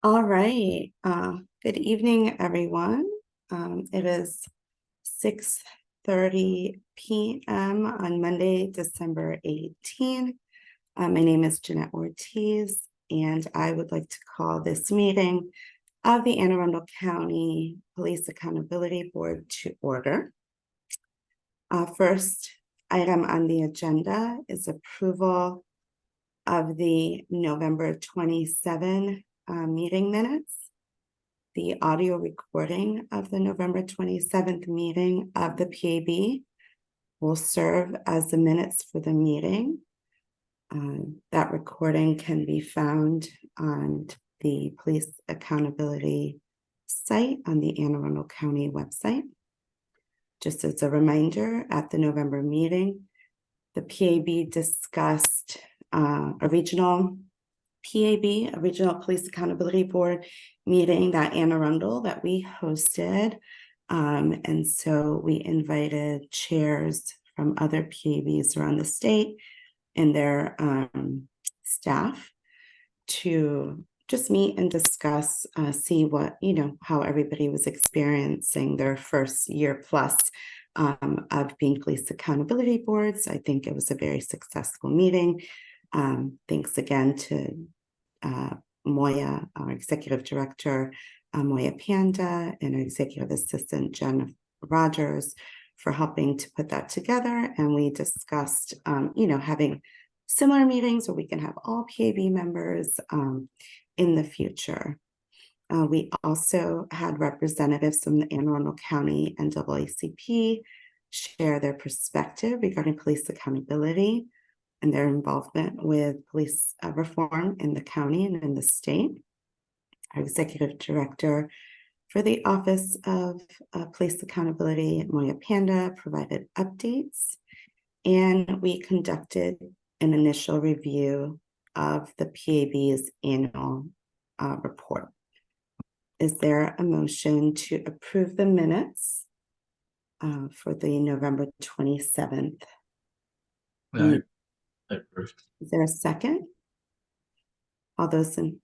All right. Good evening, everyone. It is 6:30 p.m. on Monday, December 18. My name is Jeanette Ortiz, and I would like to call this meeting of the Anne Arundel County Police Accountability Board to order. First item on the agenda is approval of the November 27 meeting minutes. The audio recording of the November 27th meeting of the PAB will serve as the minutes for the meeting. That recording can be found on the Police Accountability site on the Anne Arundel County website. Just as a reminder, at the November meeting, the PAB discussed a regional Police Accountability Board meeting that Anne Arundel that we hosted. And so we invited chairs from other PABs around the state and their staff to just meet and discuss, see what, how everybody was experiencing their first year plus of being police accountability boards. I think it was a very successful meeting. Thanks again to Moya, our executive director, Moya Panda, and our executive assistant, Jen Rogers, for helping to put that together. And we discussed, having similar meetings where we can have all PAB members in the future. We also had representatives from the Anne Arundel County NAACP share their perspective regarding police accountability and their involvement with police reform in the county and in the state. Our executive director for the Office of Police Accountability, Moya Panda, provided updates, and we conducted an initial review of the PAB's annual report. Is there a motion to approve the minutes for the November 27th? Is there a second? All those in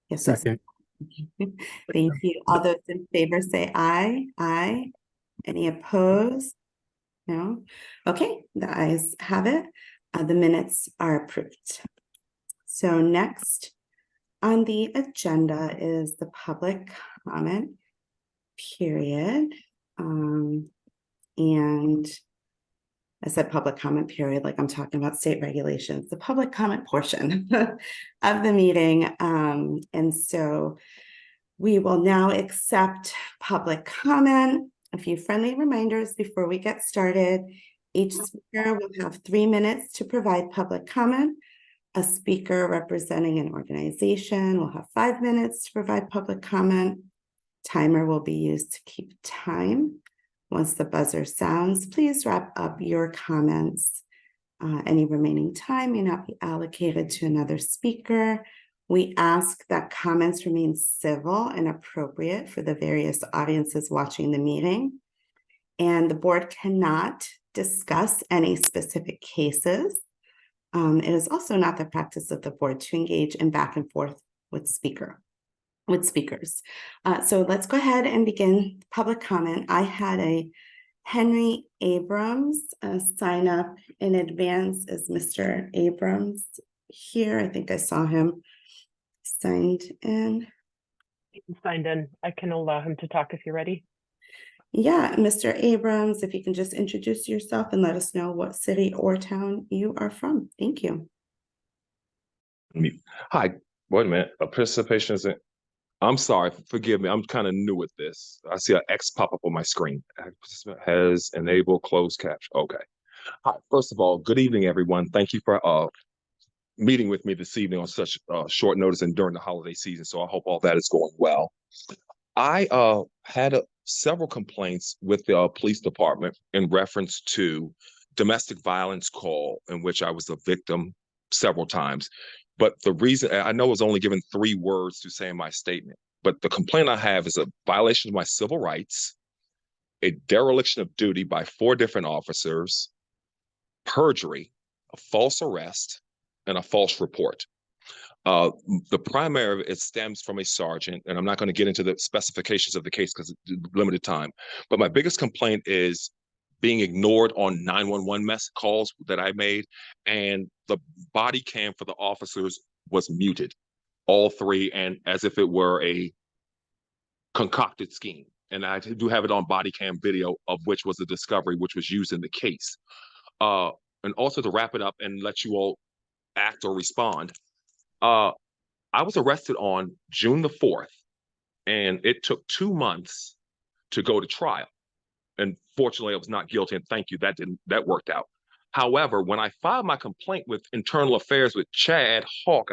yes, Second. Thank you. All those in favor say aye. Aye. Any opposed? No. Okay, the ayes have it. The minutes are approved. So next on the agenda is the public comment period. And I said public comment period, like I'm talking about state regulations, the public comment portion of the meeting. And so we will now accept public comment. A few friendly reminders before we get started. Each speaker will have 3 minutes to provide public comment. A speaker representing an organization will have 5 minutes to provide public comment. Timer will be used to keep time. Once the buzzer sounds, please wrap up your comments. Any remaining time may not be allocated to another speaker. We ask that comments remain civil and appropriate for the various audiences watching the meeting. And the board cannot discuss any specific cases. It is also not the practice of the board to engage in back and forth with speakers. So let's go ahead and begin public comment. I had a Henry Abrams sign up in advance. Is Mr. Abrams here? I think I saw him signed in. Signed in. I can allow him to talk if you're ready. Yeah, Mr. Abrams, if you can just introduce yourself and let us know what city or town you are from. Thank you. Hi, wait a minute. Participation isn't. I'm sorry, forgive me. I'm kind of new at this. I see an X pop up on my screen. Participant has enabled closed caption. Okay. Hi, first of all, good evening, everyone. Thank you for meeting with me this evening on such short notice and during the holiday season. So I hope all that is going well. I had several complaints with the police department in reference to domestic violence call in which I was a victim several times. But the reason, I know I was only given 3 words to say in my statement, but the complaint I have is a violation of my civil rights, a dereliction of duty by 4 different officers, perjury, a false arrest, and a false report. The primary, it stems from a sergeant, and I'm not going to get into the specifications of the case because limited time. But my biggest complaint is being ignored on 911 calls that I made, and the body cam for the officers was muted, all three, and as if it were a concocted scheme. And I do have it on body cam video, of which was a discovery, which was used in the case. And also to wrap it up and let you all act or respond. I was arrested on June the 4th, and it took 2 months to go to trial. And fortunately, I was not guilty, and thank you, that worked out. However, when I filed my complaint with Internal Affairs with Chad Falk,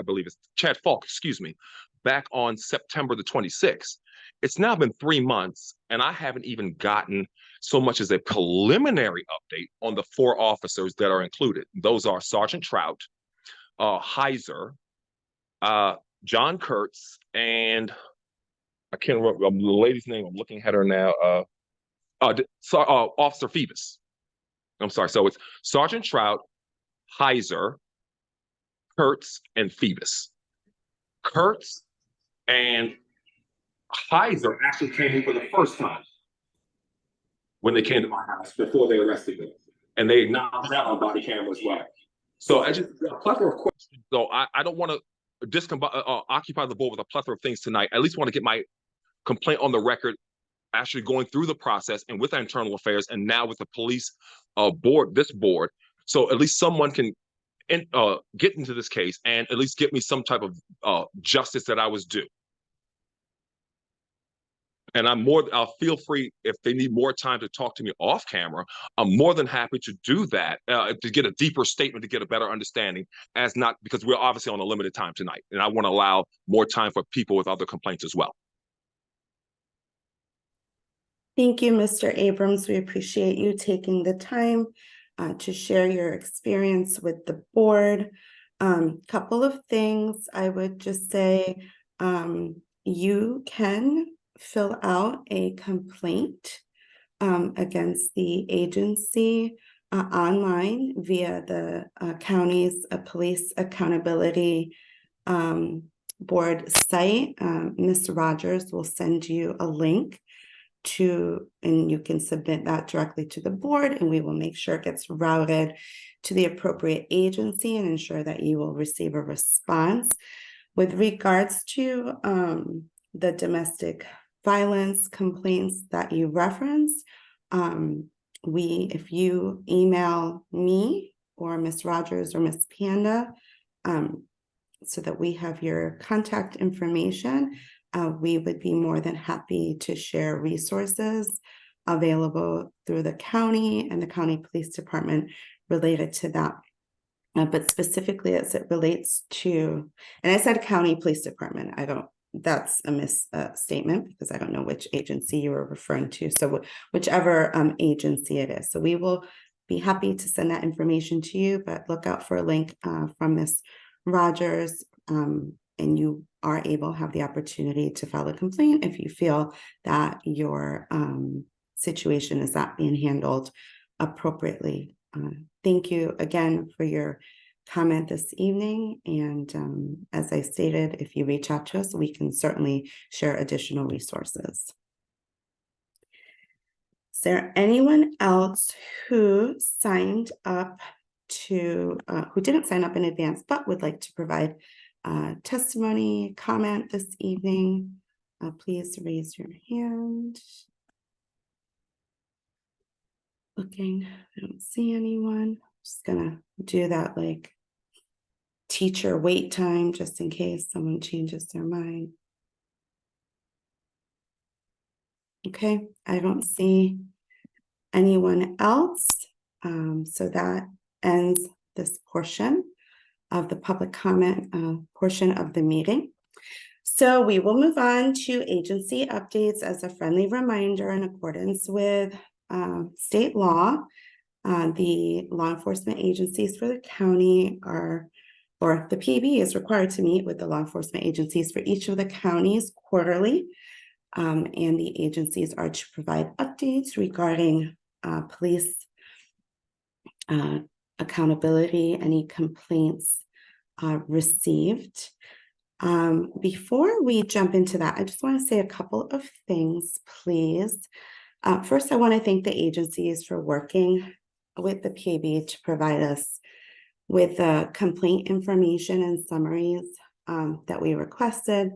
excuse me, back on September the 26th, it's now been 3 months, and I haven't even gotten so much as a preliminary update on the 4 officers that are included. Those are Sergeant Trout, Heiser, John Kurtz, and I can't remember the lady's name. I'm looking at her now. Officer Phoebus. I'm sorry. So it's Sergeant Trout, Heiser, Kurtz, and Phoebus. Kurtz and Heiser actually came in for the first time when they came to my house before they arrested me, and they acknowledged that on body camera as well. So I just a plethora of questions. So I don't want to occupy the board with a plethora of things tonight. I at least want to get my complaint on the record, actually going through the process and with Internal Affairs and now with the police board, so at least someone can get into this case and at least get me some type of justice that I was due. And I'll feel free if they need more time to talk to me off camera. I'm more than happy to do that, to get a deeper statement, to get a better understanding, because we're obviously on a limited time tonight. And I want to allow more time for people with other complaints as well. Thank you, Mr. Abrams. We appreciate you taking the time to share your experience with the board. Couple of things I would just say, you can fill out a complaint against the agency online via the county's police accountability board site. Ms. Rogers will send you a link and you can submit that directly to the board, and we will make sure it gets routed to the appropriate agency and ensure that you will receive a response. With regards to the domestic violence complaints that you referenced, if you email me or Ms. Rogers or Ms. Panda, so that we have your contact information, we would be more than happy to share resources available through the county and the county police department related to that. But specifically as it relates to, and I said county police department, that's a misstatement because I don't know which agency you were referring to. So whichever agency it is. So we will be happy to send that information to you, but look out for a link from Ms. Rogers, and you are able to have the opportunity to file a complaint if you feel that your situation is not being handled appropriately. Thank you again for your comment this evening. And as I stated, if you reach out to us, we can certainly share additional resources. Is there anyone else who signed up who didn't sign up in advance, but would like to provide testimony, comment this evening? Please raise your hand. Looking, I don't see anyone. Just gonna do that like teacher wait time just in case someone changes their mind. Okay, I don't see anyone else. So that ends this portion of the public comment portion of the meeting. So we will move on to agency updates. As a friendly reminder, in accordance with state law, the law enforcement agencies for the county or the PB is required to meet with the law enforcement agencies for each of the counties quarterly. And the agencies are to provide updates regarding police accountability, any complaints received. Before we jump into that, I just want to say a couple of things, please. First, I want to thank the agencies for working with the PAB to provide us with the complaint information and summaries that we requested.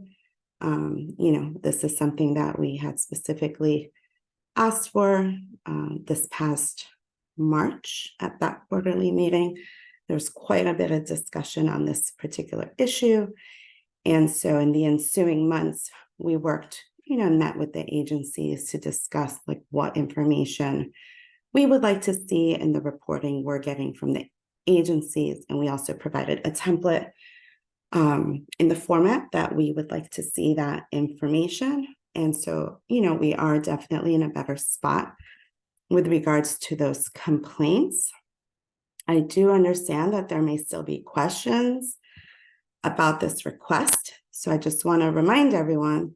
This is something that we had specifically asked for this past March at that quarterly meeting. There's quite a bit of discussion on this particular issue. And so in the ensuing months, we worked, met with the agencies to discuss like what information we would like to see in the reporting we're getting from the agencies. And we also provided a template in the format that we would like to see that information. And so, we are definitely in a better spot with regards to those complaints. I do understand that there may still be questions about this request. So I just want to remind everyone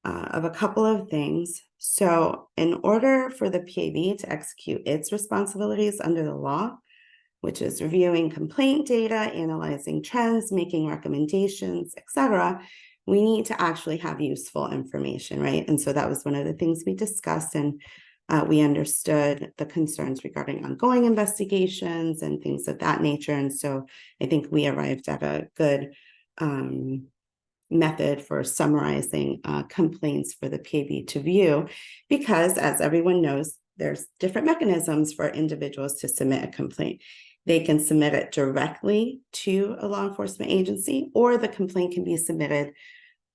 of a couple of things. So in order for the PAB to execute its responsibilities under the law, which is reviewing complaint data, analyzing trends, making recommendations, etc., we need to actually have useful information, right? And so that was one of the things we discussed, and we understood the concerns regarding ongoing investigations and things of that nature. And so I think we arrived at a good method for summarizing complaints for the PAB to view, because as everyone knows, there's different mechanisms for individuals to submit a complaint. They can submit it directly to a law enforcement agency, or the complaint can be submitted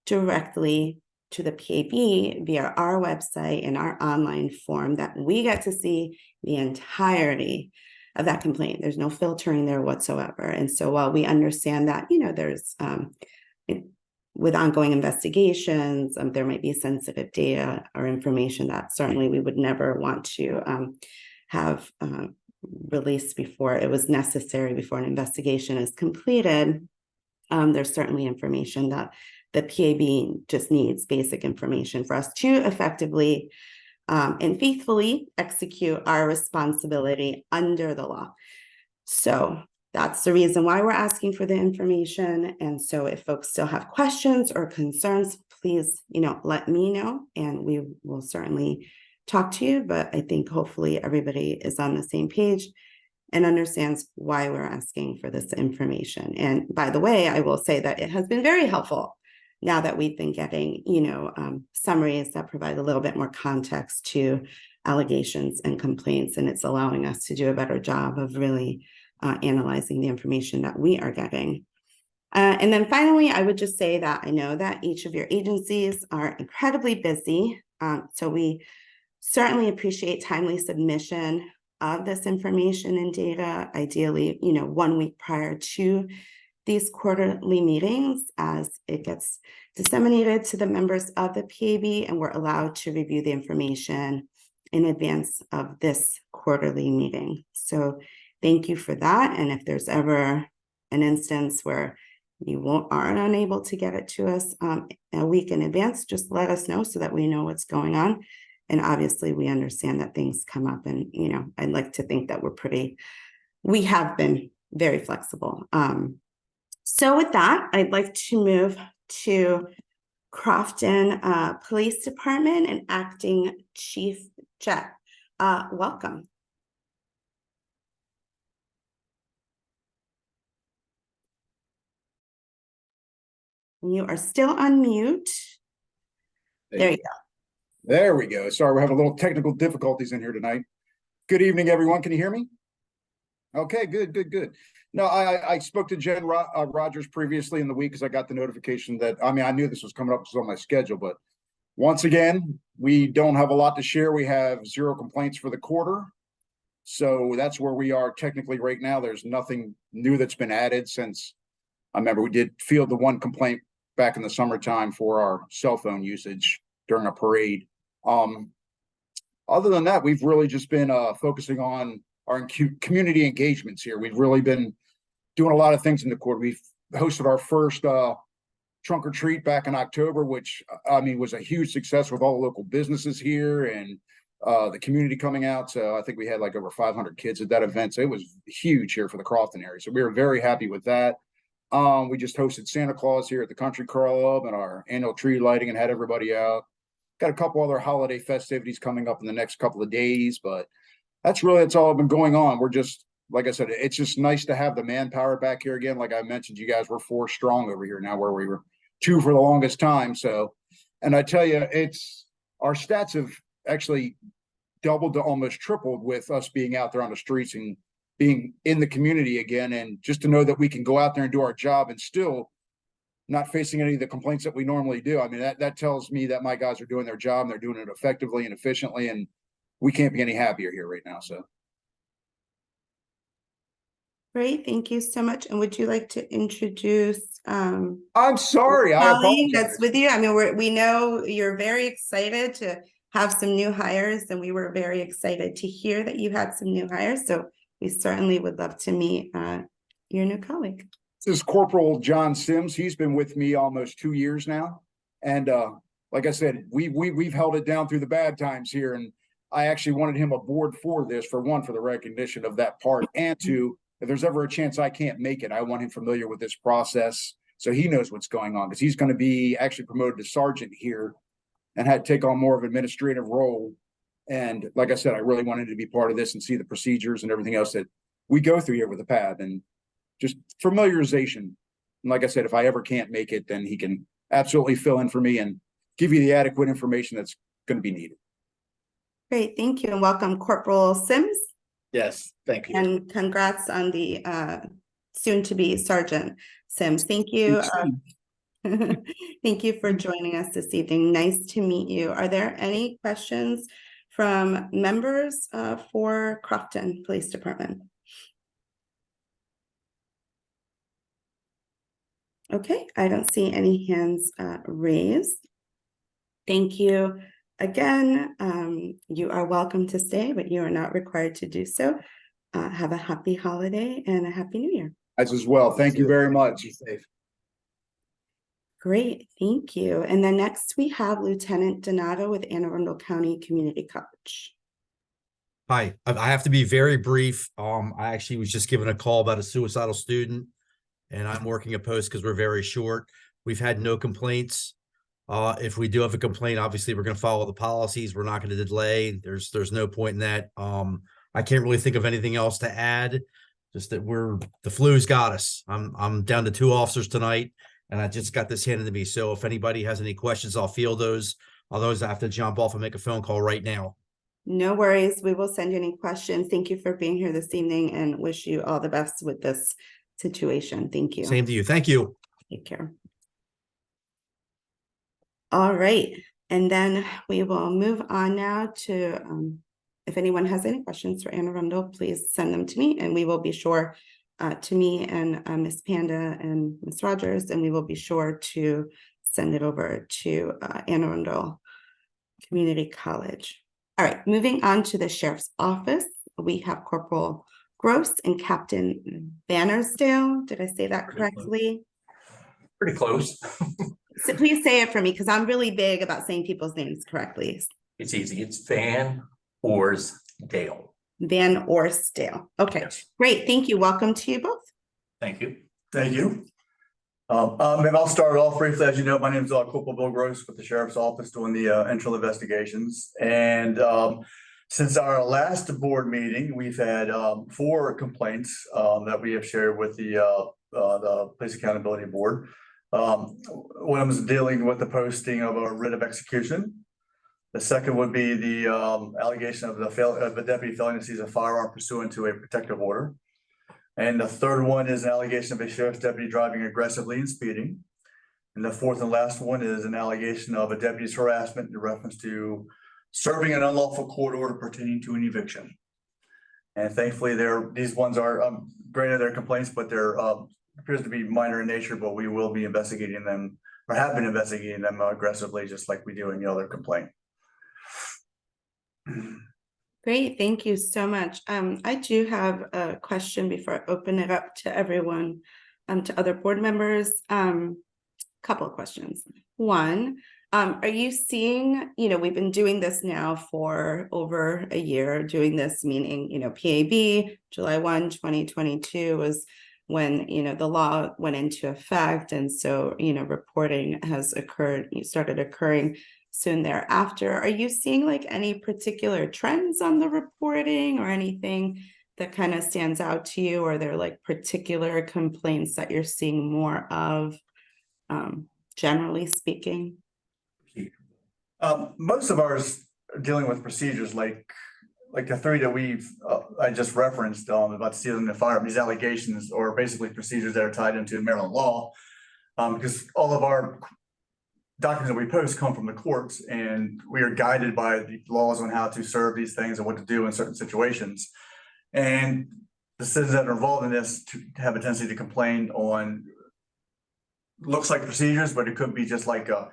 directly to the PAB via our website and our online form that we get to see the entirety of that complaint. There's no filtering there whatsoever. And so while we understand that, there's with ongoing investigations, there might be sensitive data or information that certainly we would never want to have released before it was necessary, before an investigation is completed. There's certainly information that the PAB just needs, basic information for us to effectively and faithfully execute our responsibility under the law. So that's the reason why we're asking for the information. And so if folks still have questions or concerns, please, let me know, and we will certainly talk to you. But I think hopefully everybody is on the same page and understands why we're asking for this information. And by the way, I will say that it has been very helpful now that we've been getting, summaries that provide a little bit more context to allegations and complaints, and it's allowing us to do a better job of really analyzing the information that we are getting. And then finally, I would just say that I know that each of your agencies are incredibly busy. So we certainly appreciate timely submission of this information and data, ideally, 1 week prior to these quarterly meetings, as it gets disseminated to the members of the PAB, and we're allowed to review the information in advance of this quarterly meeting. So thank you for that. And if there's ever an instance where you are unable to get it to us a week in advance, just let us know so that we know what's going on. And obviously we understand that things come up, and, I'd like to think that we have been very flexible. So with that, I'd like to move to Crofton Police Department and Acting Chief Jett. Welcome. You are still on mute. There you go. There we go. Sorry, we're having a little technical difficulties in here tonight. Good evening, everyone. Can you hear me? Okay, good. No, I spoke to Jen Rogers previously in the week because I got the notification that, I knew this was coming up, it was on my schedule, but once again, we don't have a lot to share. We have 0 complaints for the quarter. So that's where we are technically right now. There's nothing new that's been added since, I remember we did field the 1 complaint back in the summertime for our cell phone usage during a parade. Other than that, we've really just been focusing on our community engagements here. We've really been doing a lot of things in the quarter. We've hosted our first trunk or treat back in October, which was a huge success with all the local businesses here and the community coming out. So I think we had like over 500 kids at that event. So it was huge here for the Crofton area. So we were very happy with that. We just hosted Santa Claus here at the Country Club and our annual tree lighting and had everybody out. Got a couple other holiday festivities coming up in the next couple of days, but that's all been going on. We're just, like I said, it's just nice to have the manpower back here again. Like I mentioned, you guys were 4 strong over here now, where we were 2 for the longest time. So, and I tell you, our stats have actually doubled to almost tripled with us being out there on the streets and being in the community again. And just to know that we can go out there and do our job and still not facing any of the complaints that we normally do. I mean, that tells me that my guys are doing their job and they're doing it effectively and efficiently. And we can't be any happier here right now. So. Great, thank you so much. And would you like to introduce I'm sorry, I colleague apologize. that's with you? I mean, we know you're very excited to have some new hires, and we were very excited to hear that you had some new hires. So we certainly would love to meet your new colleague. This is Corporal John Sims. He's been with me almost 2 years now. And like I said, we've held it down through the bad times here. And I actually wanted him aboard for this, for one, for the recognition of that part, and two, if there's ever a chance I can't make it, I want him familiar with this process so he knows what's going on, because he's going to be actually promoted to sergeant here and had to take on more of an administrative role. And like I said, I really wanted to be part of this and see the procedures and everything else that we go through here with the pad, and just familiarization. And like I said, if I ever can't make it, then he can absolutely fill in for me and give you the adequate information that's going to be needed. Great, thank you, and welcome Corporal Sims. Yes, thank you. And congrats on the soon-to-be Sergeant Sims. Thank you. Thank you for joining us this evening. Nice to meet you. Are there any questions from members for Crofton Police Department? Okay, I don't see any hands raised. Thank you. Again, you are welcome to stay, but you are not required to do so. Have a happy holiday and a happy new year. As well. Thank you very much. Be safe. Great, thank you. And then next we have Lieutenant Donato with Anne Arundel County Community College. Hi, I have to be very brief. I actually was just given a call about a suicidal student, and I'm working a post because we're very short. We've had no complaints. If we do have a complaint, obviously we're going to follow the policies. We're not going to delay. There's no point in that. I can't really think of anything else to add. Just that the flu's got us. I'm down to 2 officers tonight, and I just got this handed to me. So if anybody has any questions, I'll field those. Otherwise, I have to jump off and make a phone call right now. No worries. We will send you any questions. Thank you for being here this evening and wish you all the best with this situation. Thank you. Same to you. Thank you. Take care. All right. And then we will move on now to, if anyone has any questions for Anne Arundel, please send them to me, and we will be sure to me and Miss Panda and Miss Rogers, and we will be sure to send it over to Anne Arundel Community College. All right, moving on to the Sheriff's Office, we have Corporal Gross and Captain Bannersdale. Did I say that correctly? Pretty close. So please say it for me, because I'm really big about saying people's names correctly. It's easy. It's Van Orsdale. Van Orsdale. Okay, Yes. Great. Thank you. Welcome to you both. Thank you. Thank you. And I'll start off briefly. As you know, my name is Corporal Bill Gross with the Sheriff's Office doing the internal investigations. And since our last board meeting, we've had 4 complaints that we have shared with the Police Accountability Board. One of them is dealing with the posting of a writ of execution. The second would be the allegation of the deputy failing to seize a firearm pursuant to a protective order. And the third one is an allegation of a sheriff's deputy driving aggressively and speeding. And the fourth and last one is an allegation of a deputy's harassment in reference to serving an unlawful court order pertaining to an eviction. And thankfully, these ones are granted their complaints, but they're appears to be minor in nature, but we will be investigating them, or have been investigating them aggressively, just like we do any other complaint. Great. Thank you so much. I do have a question before I open it up to everyone, to other board members. Couple of questions. One, are you seeing, we've been doing this now for over a year, doing this, meaning, PAB, July 1, 2022 was when, the law went into effect. And so, reporting has started occurring soon thereafter. Are you seeing like any particular trends on the reporting or anything that kind of stands out to you? Or are there like particular complaints that you're seeing more of, generally speaking? Most of ours are dealing with procedures like the three that I just referenced, about stealing the firearm. These allegations are basically procedures that are tied into Maryland law. Because all of our documents that we post come from the courts, and we are guided by the laws on how to serve these things and what to do in certain situations. And the citizens that are involved in this have a tendency to complain on, looks like procedures, but it could be just like a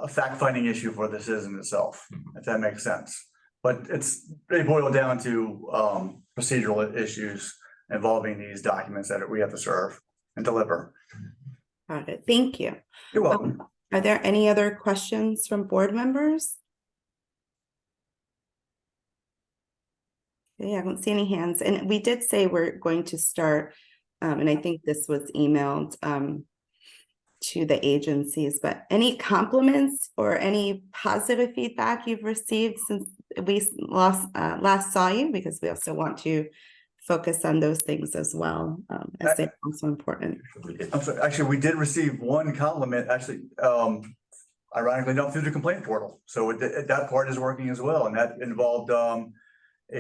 fact-finding issue for the citizen itself, if that makes sense. But they boil down to procedural issues involving these documents that we have to serve and deliver. Got it. Thank you. You're welcome. Are there any other questions from board members? Okay, I don't see any hands. And we did say we're going to start, and I think this was emailed to the agencies, but any compliments or any positive feedback you've received since we last saw you, because we also want to focus on those things as well, as they're also important. I'm sorry, actually, we did receive one compliment, actually, ironically enough, through the complaint portal. So that part is working as well. And that involved a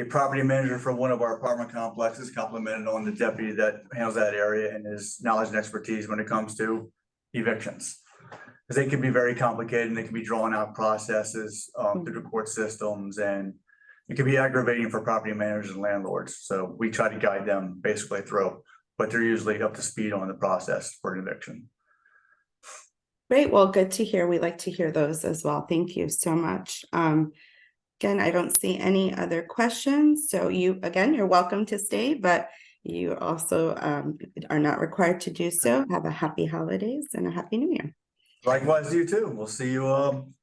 property manager from one of our apartment complexes complimented on the deputy that handles that area and his knowledge and expertise when it comes to evictions. Because they can be very complicated and they can be drawn out processes through the court systems, and it can be aggravating for property managers and landlords. So we try to guide them basically through, but they're usually up to speed on the process for an eviction. Great. Well, good to hear. We like to hear those as well. Thank you so much. Again, I don't see any other questions. So you're welcome to stay, but you also are not required to do so. Have a happy holidays and a happy new year. Likewise, you too. We'll see you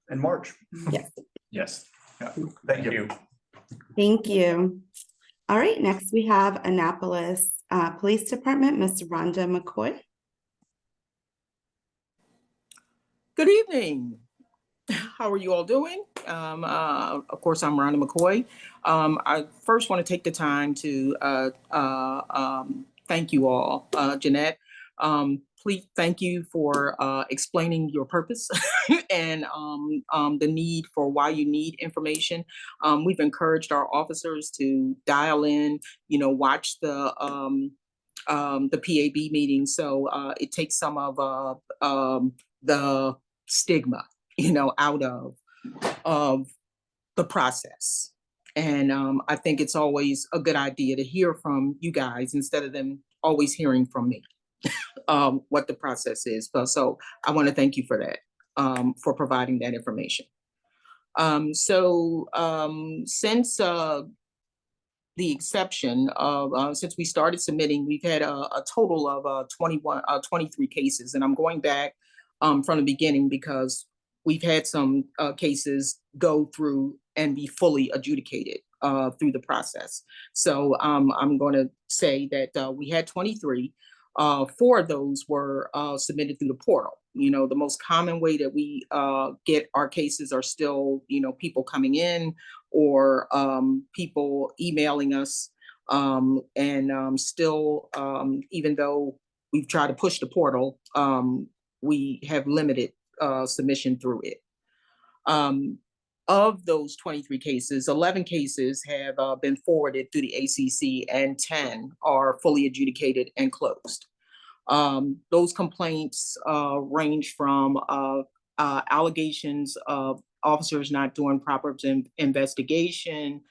in March. Yes. Yes. Yeah. Thank you. Thank you. All right, next we have Annapolis Police Department, Ms. Rhonda McCoy. Good evening. How are you all doing? Of course, I'm Rhonda McCoy. I first want to take the time to thank you all. Jeanette, please thank you for explaining your purpose and the need for why you need information. We've encouraged our officers to dial in, watch the PAB meeting. So it takes some of the stigma, out of the process. And I think it's always a good idea to hear from you guys instead of them always hearing from me what the process is. So I want to thank you for that, for providing that information. Since the exception of, since we started submitting, we've had a total of 23 cases. And I'm going back from the beginning because we've had some cases go through and be fully adjudicated through the process. So I'm going to say that we had 23. 4 of those were submitted through the portal. The most common way that we get our cases are still, people coming in or people emailing us. Still, even though we've tried to push the portal, we have limited submission through it. Of those 23 cases, 11 cases have been forwarded through the ACC and 10 are fully adjudicated and closed. Those complaints range from allegations of officers not doing proper investigation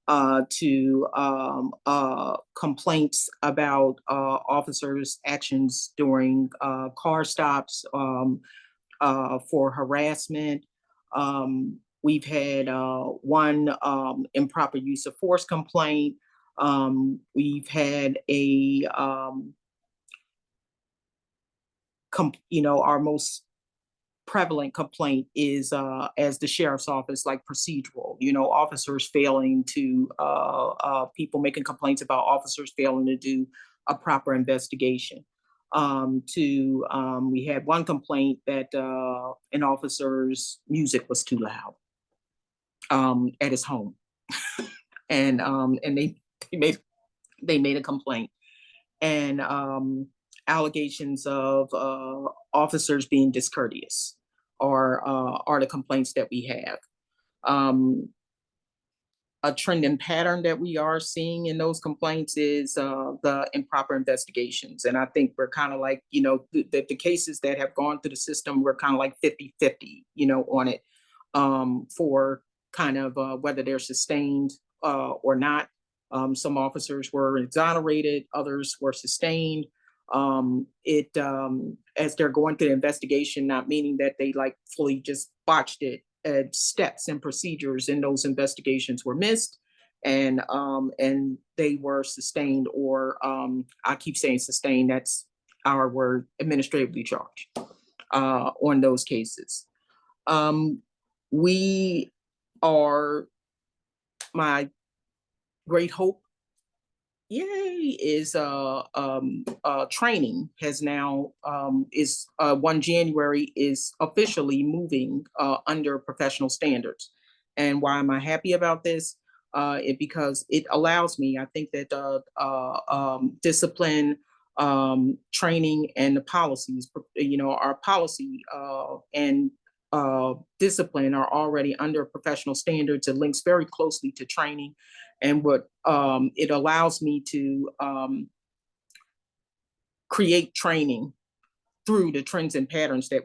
to complaints about officers' actions during car stops for harassment. We've had one improper use of force complaint. We've had a, our most prevalent complaint is as the sheriff's office, like procedural, officers failing to, people making complaints about officers failing to do a proper investigation. We had one complaint that an officer's music was too loud at his home, and they made a complaint, and allegations of officers being discourteous are the complaints that we have. A trend and pattern that we are seeing in those complaints is the improper investigations. And I think we're kind of like, the cases that have gone through the system, we're kind of like 50-50, on it for kind of whether they're sustained or not. Some officers were exonerated, others were sustained. As they're going through the investigation, not meaning that they like fully just botched it, steps and procedures in those investigations were missed, and they were sustained, or I keep saying sustained, that's our word, administratively charged on those cases. We are, my great hope, yay, is training has now 1 January is officially moving under professional standards. And why am I happy about this? Because it allows me, I think that discipline, training, and the policies, our policy and discipline are already under professional standards. It links very closely to training. And what it allows me to create training through the trends and patterns that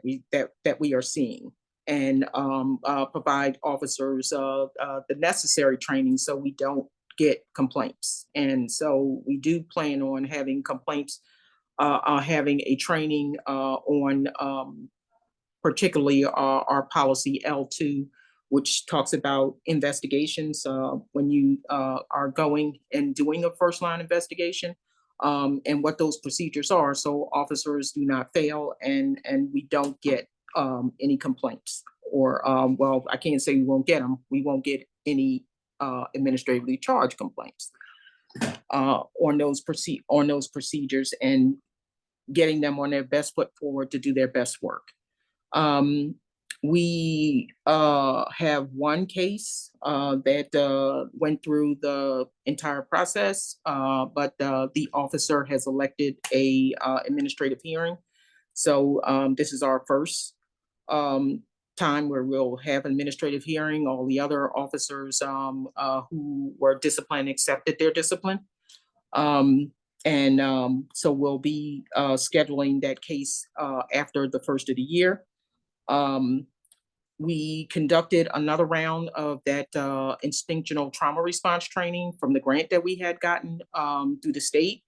we are seeing, and provide officers the necessary training so we don't get complaints. And so we do plan on having complaints, having a training on particularly our policy L2, which talks about investigations when you are going and doing a first line investigation, and what those procedures are, so officers do not fail and we don't get any complaints, or well, I can't say we won't get them. We won't get any administratively charged complaints on those procedures, and getting them on their best foot forward to do their best work. We have one case that went through the entire process, but the officer has elected a administrative hearing. So this is our first time where we'll have an administrative hearing. All the other officers who were disciplined accepted their discipline. So we'll be scheduling that case after the first of the year. We conducted another round of that instinctual trauma response training from the grant that we had gotten through the state.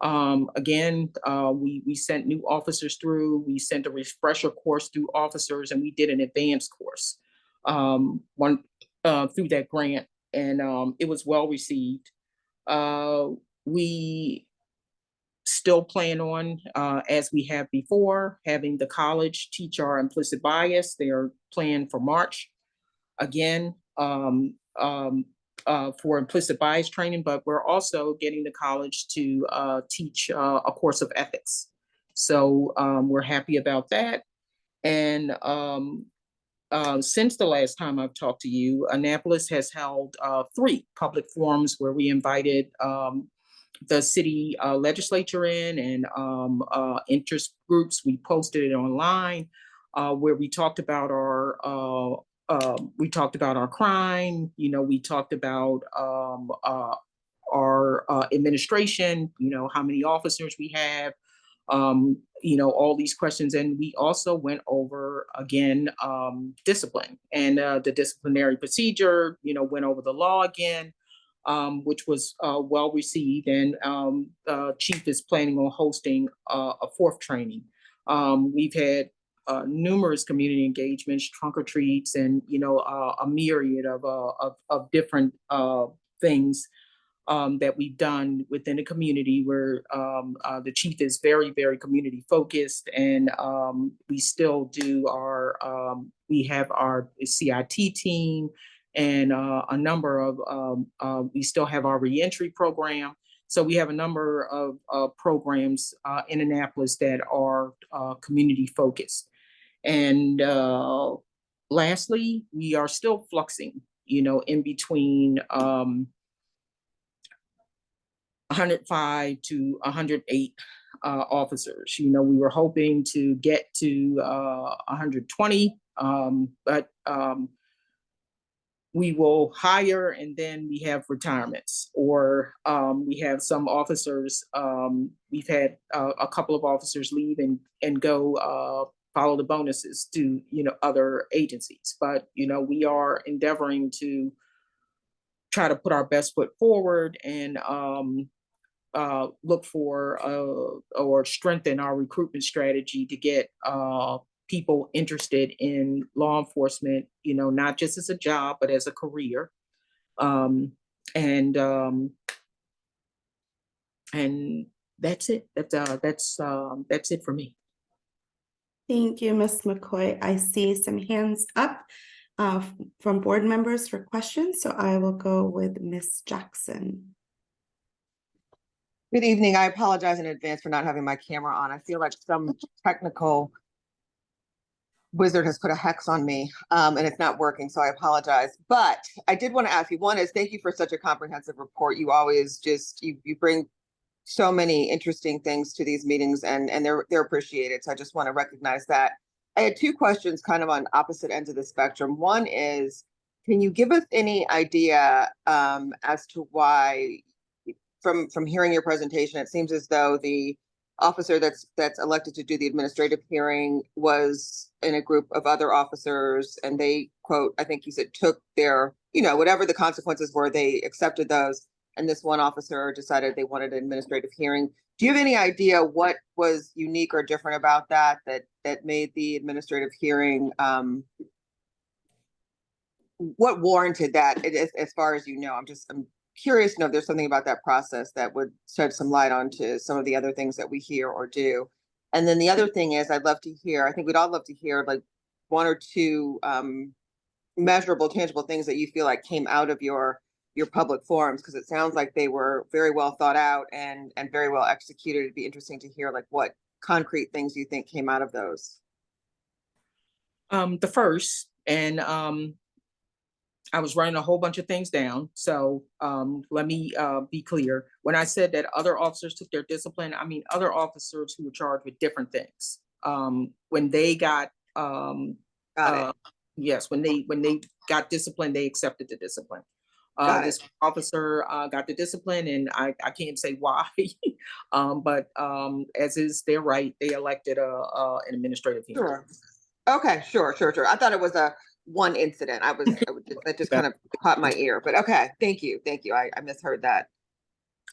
Again, we sent new officers through, we sent a refresher course through officers, and we did an advanced course through that grant, and it was well received. We still plan on, as we have before, having the college teach our implicit bias. They are planned for March. Again, for implicit bias training, but we're also getting the college to teach a course of ethics. So we're happy about that. And since the last time I've talked to you, Annapolis has held 3 public forums where we invited the city legislature in, and interest groups. We posted it online where we talked about our crime. We talked about our administration. How many officers we have. All these questions, and we also went over again discipline and the disciplinary procedure. Went over the law again. Which was well received, and the chief is planning on hosting a 4th training. We've had numerous community engagements, trunk or treats, and a myriad of different things that we've done within the community, where the chief is very, very community focused, and we still do we have our CIT team, and a number of we still have our reentry program. So we have a number of programs in Annapolis that are community focused. And lastly, we are still fluxing, in between 105 to 108 officers. We were hoping to get to 120, but we will hire and then we have retirements, or we have some officers. We've had a couple of officers leave and go follow the bonuses to other agencies. But we are endeavoring to try to put our best foot forward and look for or strengthen our recruitment strategy to get people interested in law enforcement, not just as a job, but as a career. And that's it. That's it for me. Thank you, Ms. McCoy. I see some hands up from board members for questions, so I will go with Ms. Jackson. Good evening. I apologize in advance for not having my camera on. I feel like some technical wizard has put a hex on me and it's not working, so I apologize. But I did want to ask you, one is thank you for such a comprehensive report. You always just, you bring so many interesting things to these meetings and they're appreciated. So I just want to recognize that. I had two questions kind of on opposite ends of the spectrum. One is, can you give us any idea as to why, from hearing your presentation, it seems as though the officer that's elected to do the administrative hearing was in a group of other officers, and they, quote, I think you said, took their, whatever the consequences were, they accepted those, and this one officer decided they wanted an administrative hearing. Do you have any idea what was unique or different about that made the administrative hearing, what warranted that, as far as I'm curious to know if there's something about that process that would shed some light onto some of the other things that we hear or do. And then the other thing is, I'd love to hear, I think we'd all love to hear like one or two measurable, tangible things that you feel like came out of your public forums, because it sounds like they were very well thought out and very well executed. It'd be interesting to hear like what concrete things you think came out of those. The first, and I was writing a whole bunch of things down. So let me be clear. When I said that other officers took their discipline, I mean other officers who were charged with different things. When they got, yes, when they got disciplined, they accepted the discipline. This officer got the discipline, and I can't say why, but as is their right, they elected an administrative hearing. Sure. Okay, sure. I thought it was one incident. That just kind of caught my ear, but okay. Thank you. I misheard that.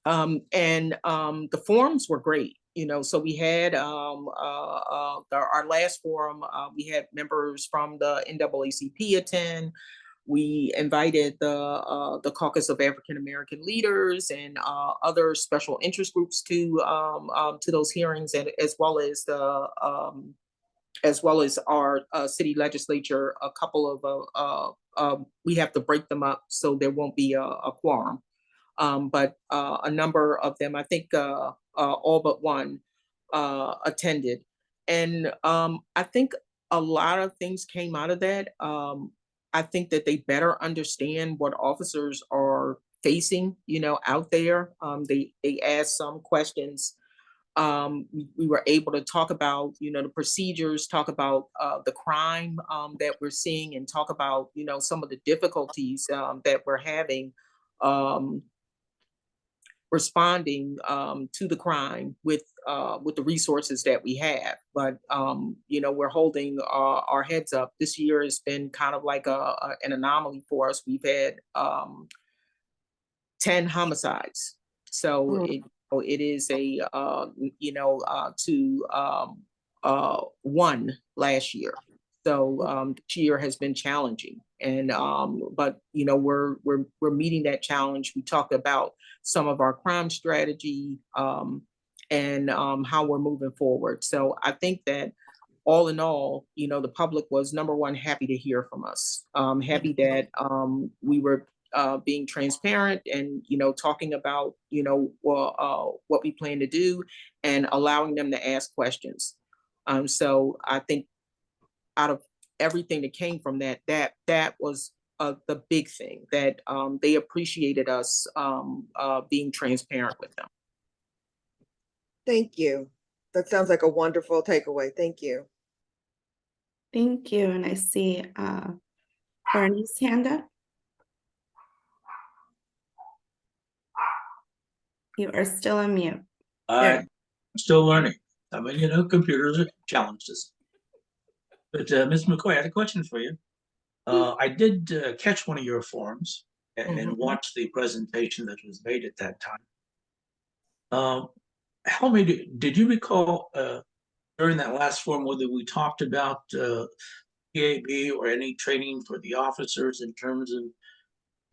And the forums were great, so we had our last forum, we had members from the NAACP attend. We invited the Caucus of African American Leaders and other special interest groups to those hearings, and as well as our city legislature. A couple of we have to break them up so there won't be a quorum, but a number of them, I think all but one, attended, and I think a lot of things came out of that. I think that they better understand what officers are facing, out there. They asked some questions. We were able to talk about, the procedures, talk about the crime that we're seeing, and talk about, some of the difficulties that we're having responding to the crime with the resources that we have. But we're holding our heads up. This year has been kind of like an anomaly for us. We've had 10 homicides, so it is a to one last year. So this year has been challenging, and but we're meeting that challenge. We talked about some of our crime strategy and how we're moving forward. So I think that all in all, the public was, number one, happy to hear from us. Happy that we were being transparent and, talking about, what we plan to do and allowing them to ask questions. So I think out of everything that came from that was the big thing that they appreciated us being transparent with them. Thank you. That sounds like a wonderful takeaway. Thank you. Thank you. And I see Bernie's hand up. You are still on mute. There. I'm still learning. I mean, computers are challenges. But Ms. McCoy, I had a question for you. I did catch one of your forums and watch the presentation that was made at that time. Help me, did you recall during that last forum whether we talked about PAB or any training for the officers in terms of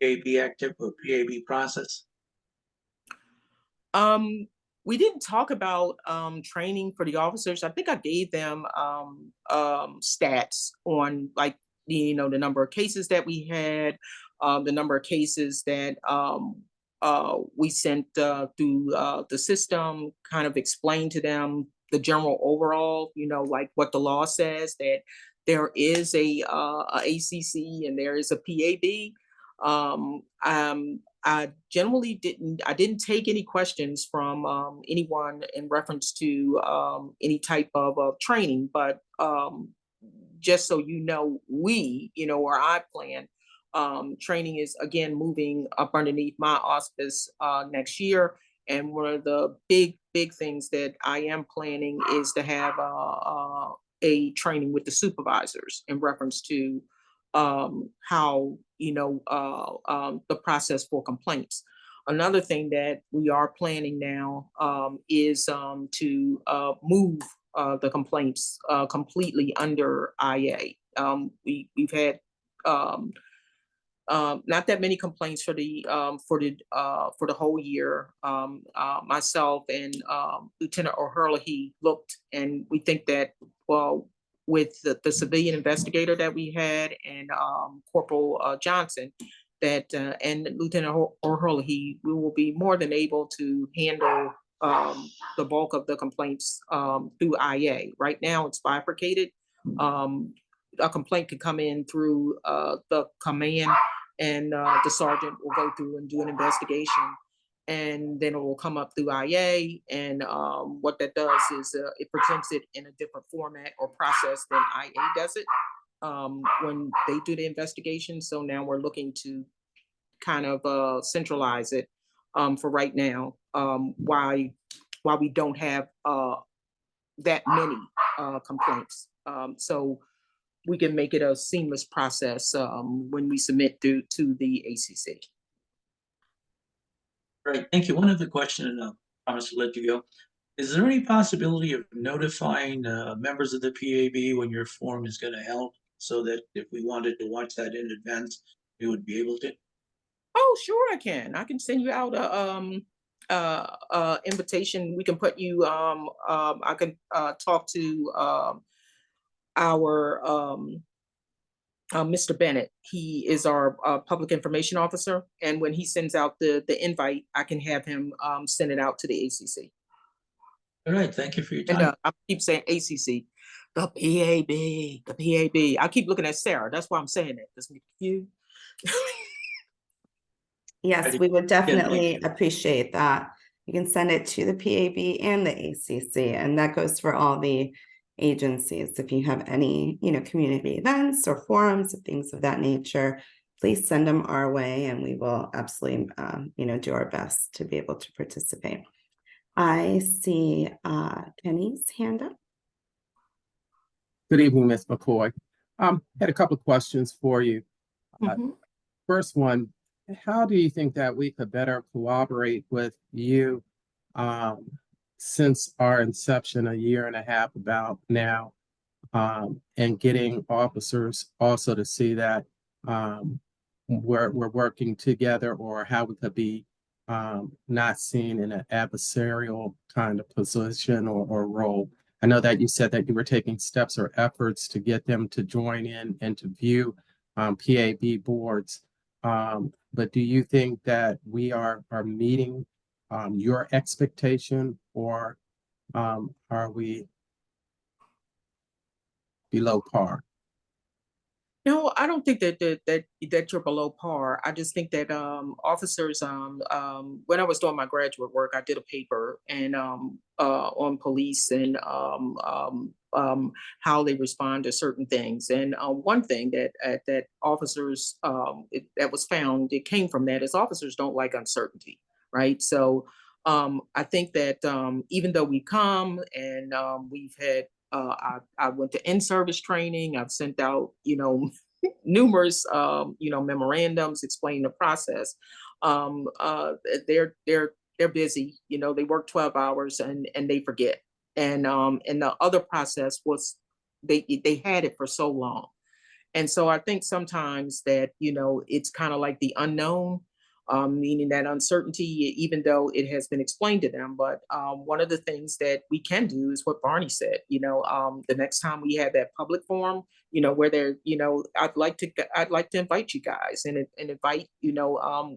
PAB active or PAB process? We didn't talk about training for the officers. I think I gave them stats on like the number of cases that we had, the number of cases that we sent through the system, kind of explained to them the general overall, like what the law says, that there is a ACC and there is a PAB. I generally didn't take any questions from anyone in reference to any type of training, but just so or I plan, training is again moving up underneath my auspice next year. And one of the big things that I am planning is to have a training with the supervisors in reference to how the process for complaints. Another thing that we are planning now is to move the complaints completely under IA. We've had not that many complaints for the whole year. Myself and Lieutenant O'Hurley looked, and we think that with the civilian investigator that we had and Corporal Johnson, that and Lieutenant O'Hurley, we will be more than able to handle the bulk of the complaints through IA. Right now, it's bifurcated. A complaint could come in through the command, and the sergeant will go through and do an investigation, and then it will come up through IA. And what that does is it presents it in a different format or process than IA does it when they do the investigation. So now we're looking to kind of centralize it for right now, why we don't have that many complaints. So we can make it a seamless process when we submit to the ACC. Great, thank you. One other question, and I promise to let you go. Is there any possibility of notifying members of the PAB when your forum is going to held, so that if we wanted to watch that in advance, we would be able to? Oh, sure, I can. I can send you out a invitation. We can put you. I can talk to our Mr. Bennett. He is our public information officer, and when he sends out the invite, I can have him send it out to the ACC. All right, thank you for your time. And I keep saying ACC, the PAB. I keep looking at Sarah. That's why I'm saying it. Doesn't make you. Yes, we would definitely appreciate that. You can send it to the PAB and the ACC, and that goes for all the agencies. If you have any, community events or forums and things of that nature, please send them our way, and we will absolutely, do our best to be able to participate. I see Penny's hand up. Good evening, Ms. McCoy. Had a couple of questions for you. First one, how do you think that we could better cooperate with you since our inception a year and a half about now, and getting officers also to see that we're working together, or how we could be not seen in an adversarial kind of position or role? I know that you said that you were taking steps or efforts to get them to join in and to view PAB boards. But do you think that we are meeting your expectation, or are we below par? No, I don't think that you're below par. I just think that officers when I was doing my graduate work, I did a paper and on police and how they respond to certain things. And one thing that officers that was found, it came from that, is officers don't like uncertainty, right? So I think that even though we come and we've had I went to in-service training. I've sent out, numerous, memorandums explaining the process. They're busy. They work 12 hours and they forget. And the other process was they had it for so long. And so I think sometimes that, it's kind of like the unknown, meaning that uncertainty, even though it has been explained to them. But one of the things that we can do is what Barney said, the next time we have that public forum, where they're, I'd like to invite you guys and invite,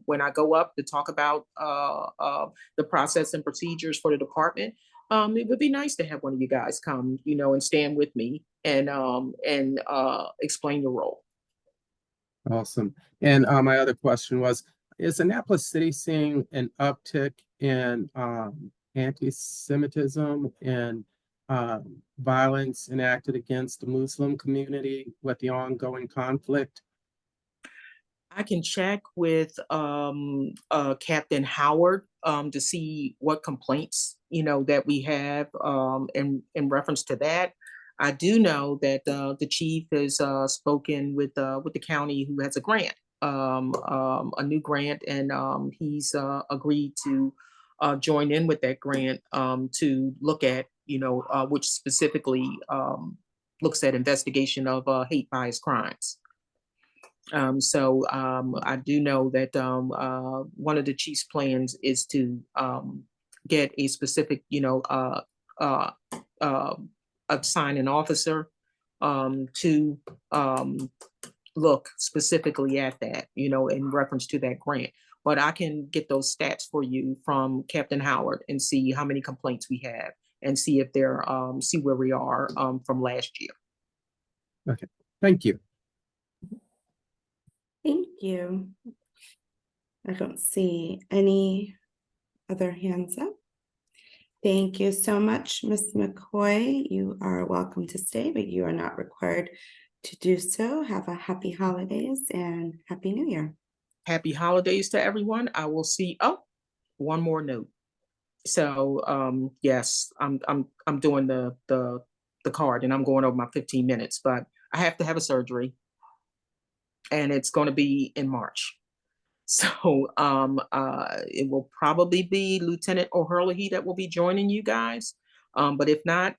when I go up to talk about the process and procedures for the department. It would be nice to have one of you guys come, and stand with me and explain your role. Awesome. And my other question was, is Annapolis City seeing an uptick in anti-Semitism and violence enacted against the Muslim community with the ongoing conflict? I can check with Captain Howard to see what complaints that we have in reference to that. I do know that the chief has spoken with the county, who has a grant, a new grant, and he's agreed to join in with that grant to look at, which specifically looks at investigation of hate bias crimes. So I do know that one of the chief's plans is to get a specific, assign an officer to look specifically at that, in reference to that grant. But I can get those stats for you from Captain Howard and see how many complaints we have and see if they're see where we are from last year. Okay, thank you. Thank you. I don't see any other hands up. Thank you so much, Ms. McCoy. You are welcome to stay, but you are not required to do so. Have a happy holidays and happy New Year. Happy holidays to everyone. I will see. Oh, one more note. So yes, I'm doing the card and I'm going over my 15 minutes, but I have to have a surgery. And it's going to be in March. So it will probably be Lieutenant O'Hurley that will be joining you guys. But if not,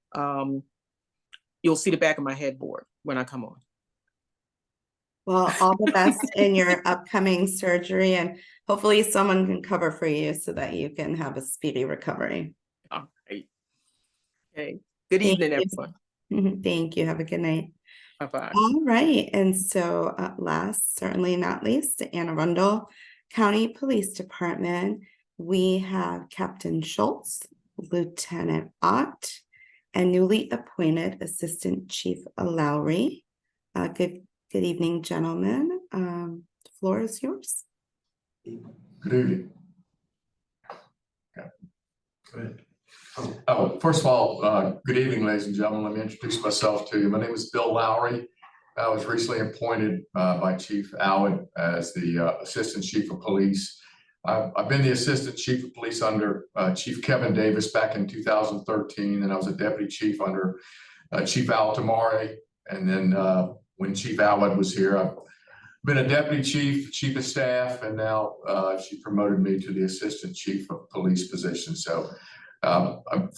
you'll see the back of my headboard when I come on. Well, all the best in your upcoming surgery, and hopefully someone can cover for you so that you can have a speedy recovery. All right. Okay. Good evening, everyone. Thank you. Have a good night. Bye-bye. All right. And so last, certainly not least, Anne Arundel County Police Department, we have Captain Schultz, Lieutenant Ott, and newly appointed Assistant Chief Lowry. Good evening, gentlemen. The floor is yours. Good evening. Okay. Go ahead. Oh, first of all, good evening, ladies and gentlemen. Let me introduce myself to you. My name is Bill Lowry. I was recently appointed by Chief Allen as the Assistant Chief of Police. I've been the Assistant Chief of Police under Chief Kevin Davis back in 2013, and I was a Deputy Chief under Chief Al Tamari. And then when Chief Allen was here, I've been a Deputy Chief, Chief of Staff, and now she promoted me to the Assistant Chief of Police position. So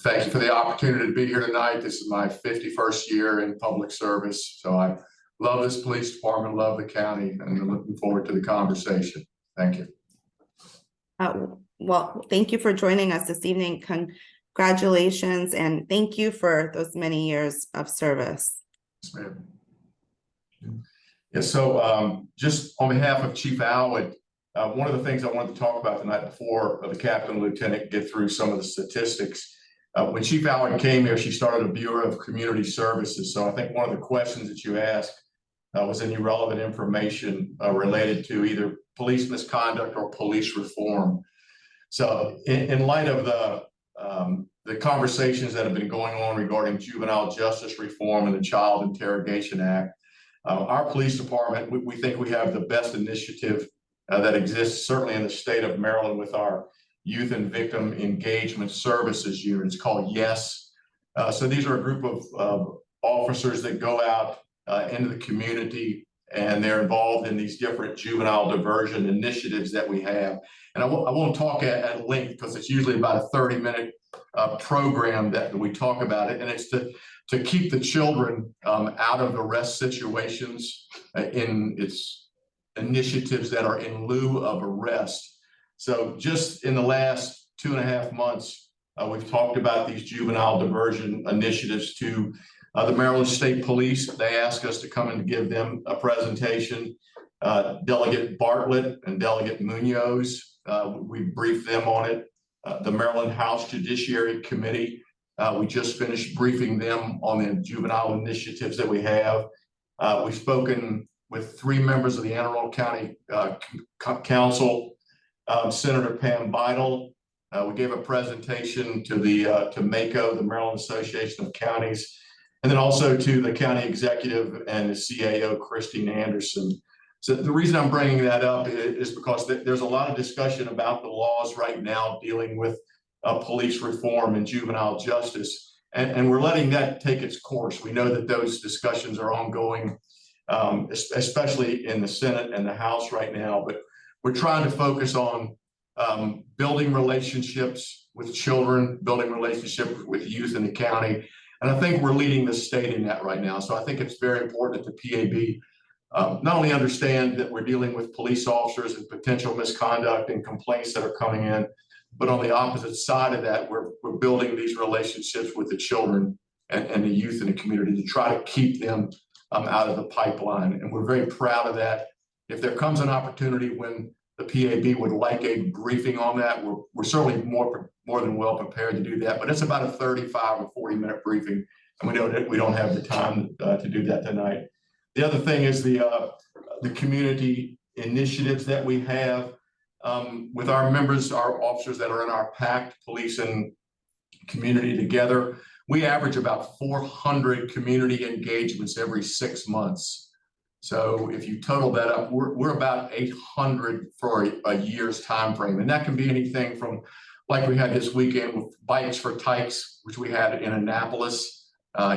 thank you for the opportunity to be here tonight. This is my 51st year in public service. So I love this police department, love the county, and I'm looking forward to the conversation. Thank you. Well, thank you for joining us this evening. Congratulations, and thank you for those many years of service. Yes, ma'am. Yeah, so just on behalf of Chief Alwood, one of the things I wanted to talk about the night before the captain and lieutenant get through some of the statistics. When Chief Alwood came here, she started a Bureau of Community Services. So I think one of the questions that you asked was any relevant information related to either police misconduct or police reform. So in light of the conversations that have been going on regarding juvenile justice reform and the Child Interrogation Act, our police department, we think we have the best initiative that exists certainly in the state of Maryland with our Youth and Victim Engagement Services Unit. It's called YES. So these are a group of officers that go out into the community, and they're involved in these different juvenile diversion initiatives that we have. And I won't talk at length because it's usually about a 30-minute program that we talk about it. And it's to keep the children out of arrest situations in its initiatives that are in lieu of arrest. So just in the last 2.5 months, we've talked about these juvenile diversion initiatives to the Maryland State Police. They asked us to come and give them a presentation. Delegate Bartlett and Delegate Munoz, we briefed them on it. The Maryland House Judiciary Committee, we just finished briefing them on the juvenile initiatives that we have. We've spoken with 3 members of the Anne Arundel County Council, Senator Pam Beidel. We gave a presentation to to MACO, the Maryland Association of Counties, and then also to the county executive and the CAO, Christine Anderson. So the reason I'm bringing that up is because there's a lot of discussion about the laws right now dealing with police reform and juvenile justice, and we're letting that take its course. We know that those discussions are ongoing, especially in the Senate and the House right now, but we're trying to focus on building relationships with children, building relationships with youth in the county. And I think we're leading the state in that right now. So I think it's very important that the PAB not only understand that we're dealing with police officers and potential misconduct and complaints that are coming in, but on the opposite side of that, we're building these relationships with the children and the youth in the community to try to keep them out of the pipeline. And we're very proud of that. If there comes an opportunity when the PAB would like a briefing on that, we're certainly more than well prepared to do that. But it's about a 35 or 40-minute briefing, and we don't have the time to do that tonight. The other thing is the community initiatives that we have with our members, our officers that are in our PACT, police and community together. We average about 400 community engagements every 6 months. So if you total that up, we're about 800 for a year's time frame. And that can be anything from, like we had this weekend with Bikes for Tykes, which we had in Annapolis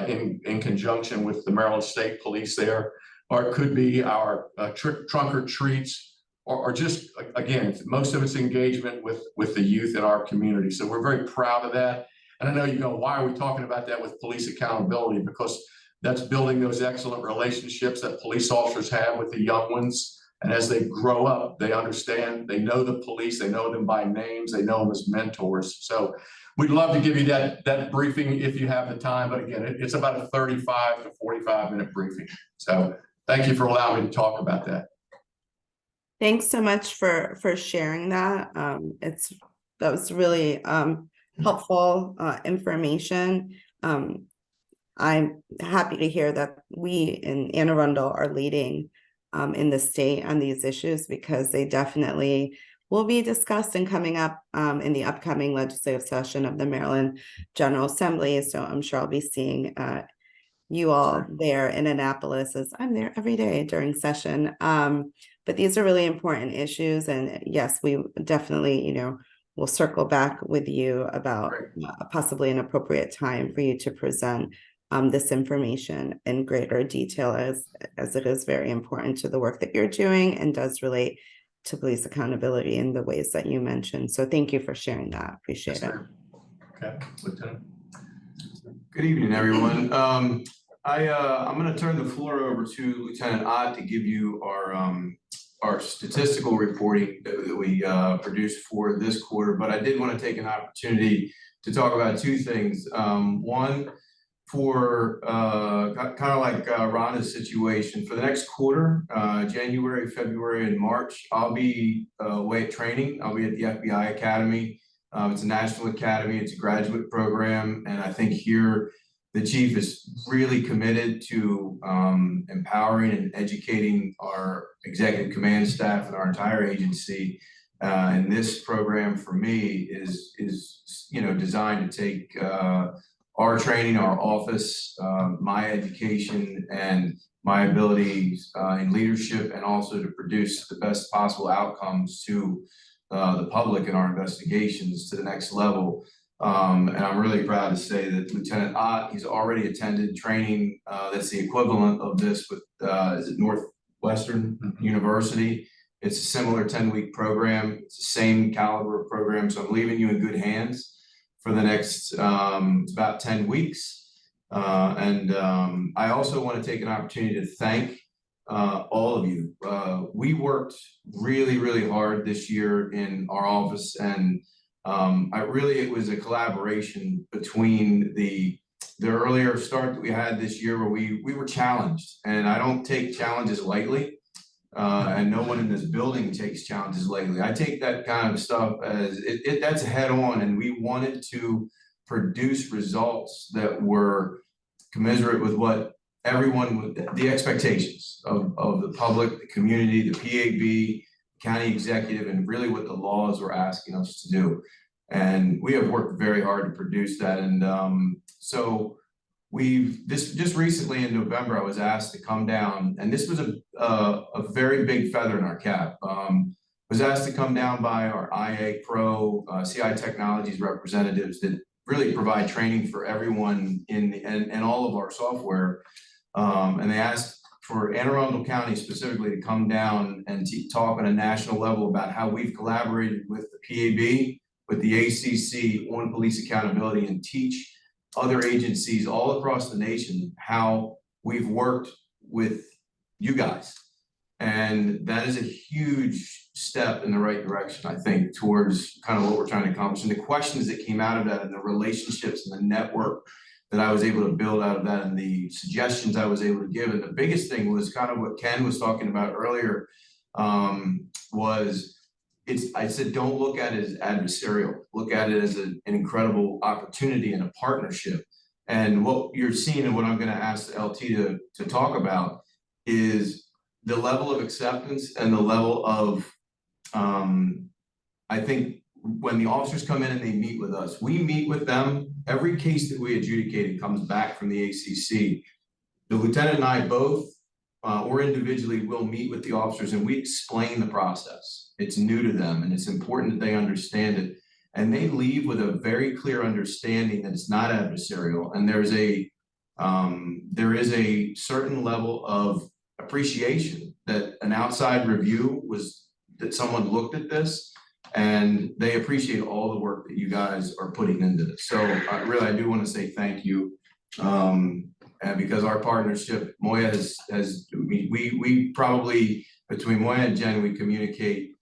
in conjunction with the Maryland State Police there. Or it could be our trunk or treats, or just, again, most of it's engagement with the youth in our community. So we're very proud of that. And I know you go, why are we talking about that with police accountability? Because that's building those excellent relationships that police officers have with the young ones. And as they grow up, they understand, they know the police, they know them by names, they know them as mentors. So we'd love to give you that briefing if you have the time. But again, it's about a 35 to 45-minute briefing. So thank you for allowing me to talk about that. Thanks so much for sharing that. That was really helpful information. I'm happy to hear that we in Anne Arundel are leading in the state on these issues, because they definitely will be discussed and coming up in the upcoming legislative session of the Maryland General Assembly. So I'm sure I'll be seeing you all there in Annapolis, as I'm there every day during session. But these are really important issues. And yes, we definitely, we'll circle back with you about possibly an appropriate time for you to present this information in greater detail, as it is very important to the work that you're doing and does relate to police accountability in the ways that you mentioned. So thank you for sharing that. Appreciate it. Okay, Lieutenant. Good evening, everyone. I'm going to turn the floor over to Lieutenant Ott to give you our statistical reporting that we produced for this quarter. But I did want to take an opportunity to talk about 2 things. One, for kind of like Rhonda's situation, for the next quarter, January, February, and March, I'll be away at training. I'll be at the FBI Academy. It's a national academy, it's a graduate program, and I think here the chief is really committed to empowering and educating our executive command staff and our entire agency. And this program for me is designed to take our training, our office, my education, and my abilities in leadership, and also to produce the best possible outcomes to the public in our investigations to the next level. And I'm really proud to say that Lieutenant Ott, he's already attended training that's the equivalent of this with is it Northwestern University. It's a similar 10-week program. It's the same caliber of program. So I'm leaving you in good hands for the next, it's about 10 weeks. I also want to take an opportunity to thank all of you. We worked really, really hard this year in our office, and it was a collaboration between the earlier start that we had this year where we were challenged, and I don't take challenges lightly. And no one in this building takes challenges lightly. I take that kind of stuff as that's head on, and we wanted to produce results that were commensurate with what everyone, the expectations of the public, the community, the PAB, county executive, and really what the laws were asking us to do. And we have worked very hard to produce that. And so just recently in November, I was asked to come down, and this was a very big feather in our cap. Was asked to come down by our IA Pro, CI Technologies representatives that really provide training for everyone and all of our software. And they asked for Anne Arundel County specifically to come down and talk on a national level about how we've collaborated with the PAB, with the ACC on police accountability, and teach other agencies all across the nation how we've worked with you guys. And that is a huge step in the right direction, I think, towards kind of what we're trying to accomplish. And the questions that came out of that, and the relationships and the network that I was able to build out of that, and the suggestions I was able to give. And the biggest thing was kind of what Ken was talking about earlier, I said, don't look at it as adversarial, look at it as an incredible opportunity and a partnership. And what you're seeing, and what I'm going to ask the LT to talk about, is the level of acceptance and the level of, I think when the officers come in and they meet with us, we meet with them. Every case that we adjudicated comes back from the ACC. The lieutenant and I both, or individually, will meet with the officers, and we explain the process. It's new to them, and it's important that they understand it. And they leave with a very clear understanding that it's not adversarial, and there is a certain level of appreciation that an outside review was, that someone looked at this, and they appreciate all the work that you guys are putting into this. So I do want to say thank you. And because our partnership, Moya we probably, between Moya and Jen, we communicate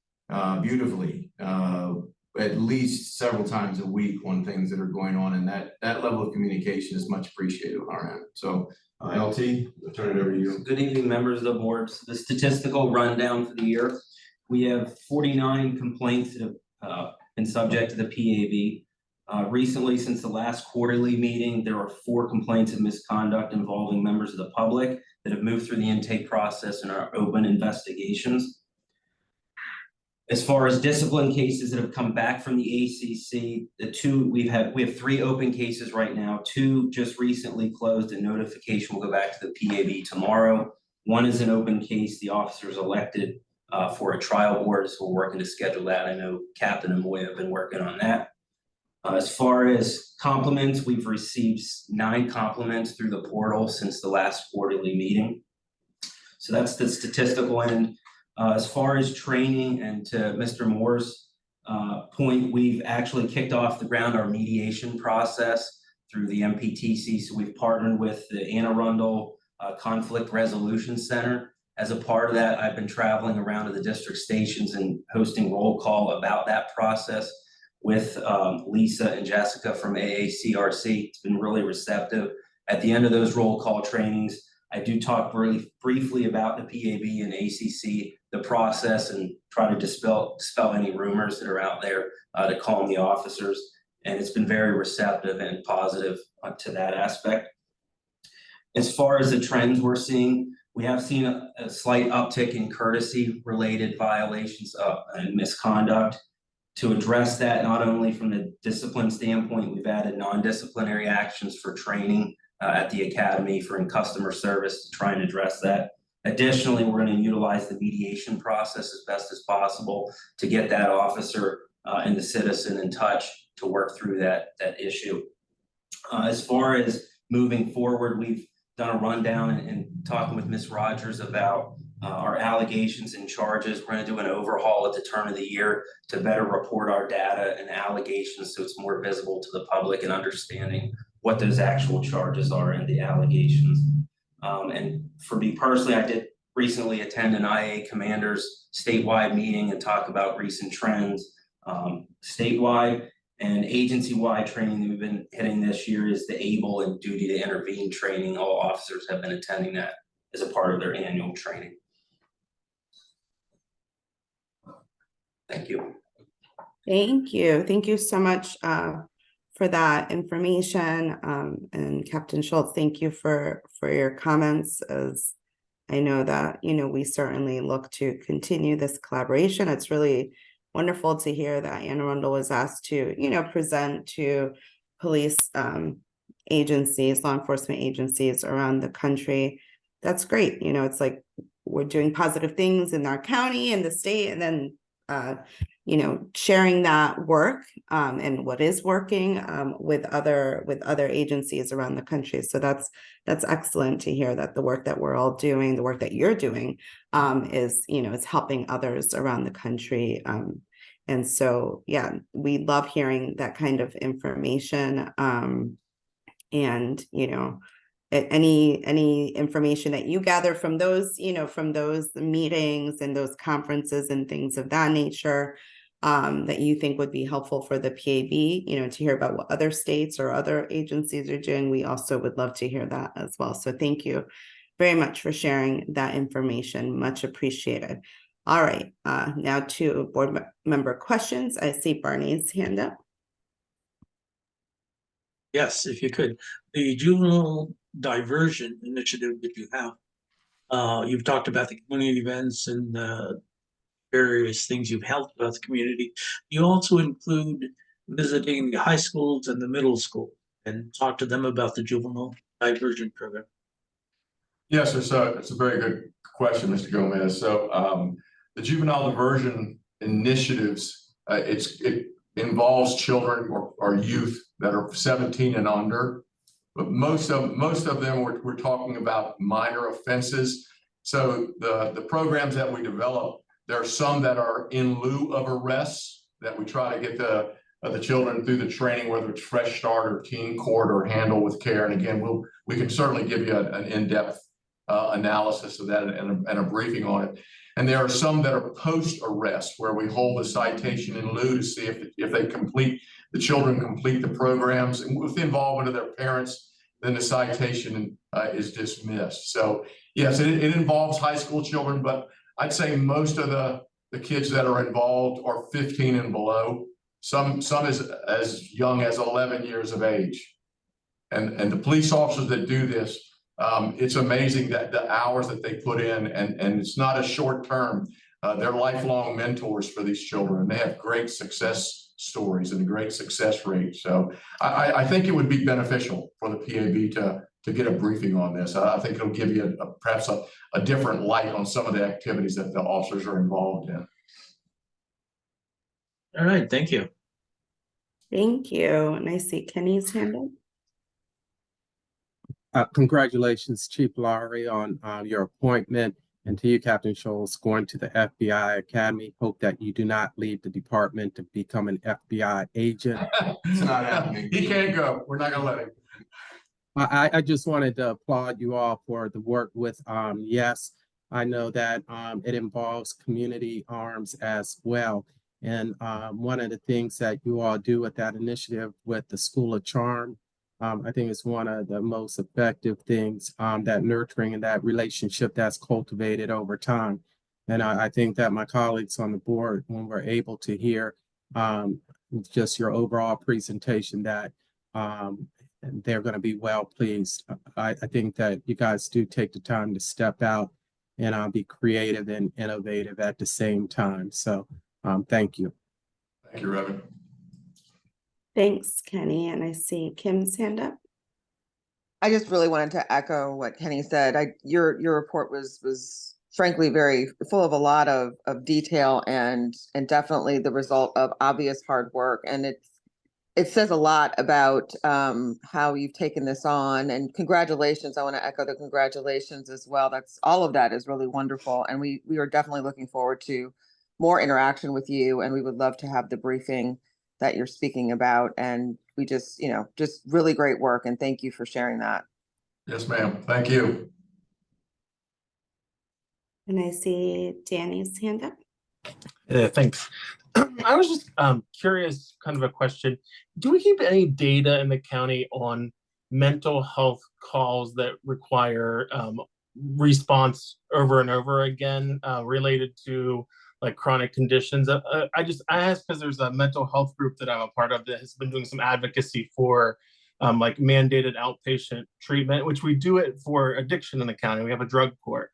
beautifully, at least several times a week on things that are going on, and that level of communication is much appreciated on our end. So LT, I'll turn it over to you. Good evening, members of the board. So the statistical rundown for the year: we have 49 complaints that have been subject to the PAB. Recently, since the last quarterly meeting, there are 4 complaints of misconduct involving members of the public that have moved through the intake process and are open investigations. As far as discipline cases that have come back from the ACC, we have 3 open cases right now. 2 just recently closed, and notification will go back to the PAB tomorrow. 1 is an open case. The officers elected for a trial board, so we're working to schedule that. I know Captain and Moya have been working on that. As far as compliments, we've received 9 compliments through the portal since the last quarterly meeting. So that's the statistical end. As far as training, and to Mr. Moore's point, we've actually kicked off the ground our mediation process through the MPTC. So we've partnered with the Anne Arundel Conflict Resolution Center. As a part of that, I've been traveling around to the district stations and hosting roll call about that process with Lisa and Jessica from AACRC. It's been really receptive. At the end of those roll call trainings, I do talk really briefly about the PAB and ACC, the process, and try to dispel any rumors that are out there to calm the officers. And it's been very receptive and positive to that aspect. As far as the trends we're seeing, we have seen a slight uptick in courtesy-related violations and misconduct. To address that, not only from the discipline standpoint, we've added non-disciplinary actions for training at the academy in customer service to try and address that. Additionally, we're going to utilize the mediation process as best as possible to get that officer and the citizen in touch to work through that issue. As far as moving forward, we've done a rundown and talking with Ms. Rogers about our allegations and charges. We're going to do an overhaul at the turn of the year to better report our data and allegations so it's more visible to the public and understanding what those actual charges are and the allegations. And for me personally, I did recently attend an IA Commanders statewide meeting and talk about recent trends statewide. And agency-wide training that we've been hitting this year is the ABLE and duty to intervene training. All officers have been attending that as a part of their annual training. Thank you. Thank you. Thank you so much for that information. And Captain Schultz, thank you for your comments, as I know that, we certainly look to continue this collaboration. It's really wonderful to hear that Anne Arundel was asked to, present to police agencies, law enforcement agencies around the country. That's great. It's like we're doing positive things in our county and the state, and then, sharing that work and what is working with other agencies around the country. So that's excellent to hear that the work that we're all doing, the work that you're doing is helping others around the country. And so, yeah, we love hearing that kind of information. And, any information that you gather from those, from those meetings and those conferences and things of that nature, that you think would be helpful for the PAB, to hear about what other states or other agencies are doing, we also would love to hear that as well. So thank you very much for sharing that information. Much appreciated. All right, now to board member questions. I see Barney's hand up. Yes, if you could. The juvenile diversion initiative that you have, you've talked about the community events and various things you've helped about the community. You also include visiting the high schools and the middle school and talk to them about the juvenile diversion program. Yes, it's a very good question, Mr. Gomez. So the juvenile diversion initiatives, it involves children or youth that are 17 and under, but most of them we're talking about minor offenses. So the programs that we develop, there are some that are in lieu of arrests that we try to get the children through the training, whether it's Fresh Start or Teen Court or Handle with Care. And again, we can certainly give you an in-depth analysis of that and a briefing on it. And there are some that are post-arrest where we hold a citation in lieu to see if the children complete the programs, and with the involvement of their parents, then the citation is dismissed. So yes, it involves high school children, but I'd say most of the kids that are involved are 15 and below. Some as young as 11 years of age. And the police officers that do this, it's amazing that the hours that they put in, and it's not a short term. They're lifelong mentors for these children, and they have great success stories and a great success rate. So I think it would be beneficial for the PAB to get a briefing on this. I think it'll give you perhaps a different light on some of the activities that the officers are involved in. All right, thank you. Thank you. And I see Kenny's hand up. Congratulations, Chief Lowry, on your appointment, and to you, Captain Schultz, going to the FBI Academy. Hope that you do not leave the department to become an FBI agent. It's not happening. He can't go. We're not gonna let him. I just wanted to applaud you all for the work with Yes. I know that it involves community arms as well. And one of the things that you all do with that initiative with the School of Charm, I think it's one of the most effective things, that nurturing and that relationship that's cultivated over time. And I think that my colleagues on the board, when we're able to hear just your overall presentation, that they're going to be well pleased. I think that you guys do take the time to step out and be creative and innovative at the same time. So thank you. Thank you, Reverend. Thanks, Kenny. And I see Kim's hand up. I just really wanted to echo what Kenny said. Your report was frankly very full of a lot of detail and definitely the result of obvious hard work. And it says a lot about how you've taken this on, and congratulations. I want to echo the congratulations as well. That's all of that is really wonderful. And we are definitely looking forward to more interaction with you. And we would love to have the briefing that you're speaking about. And we just really great work. And thank you for sharing that. Yes, ma'am. Thank you. And I see Danny's hand up. Thanks. I was just curious, kind of a question. Do we keep any data in the county on mental health calls that require response over and over again related to like chronic conditions? I ask because there's a mental health group that I'm a part of that has been doing some advocacy for like mandated outpatient treatment, which we do it for addiction in the county. We have a drug court.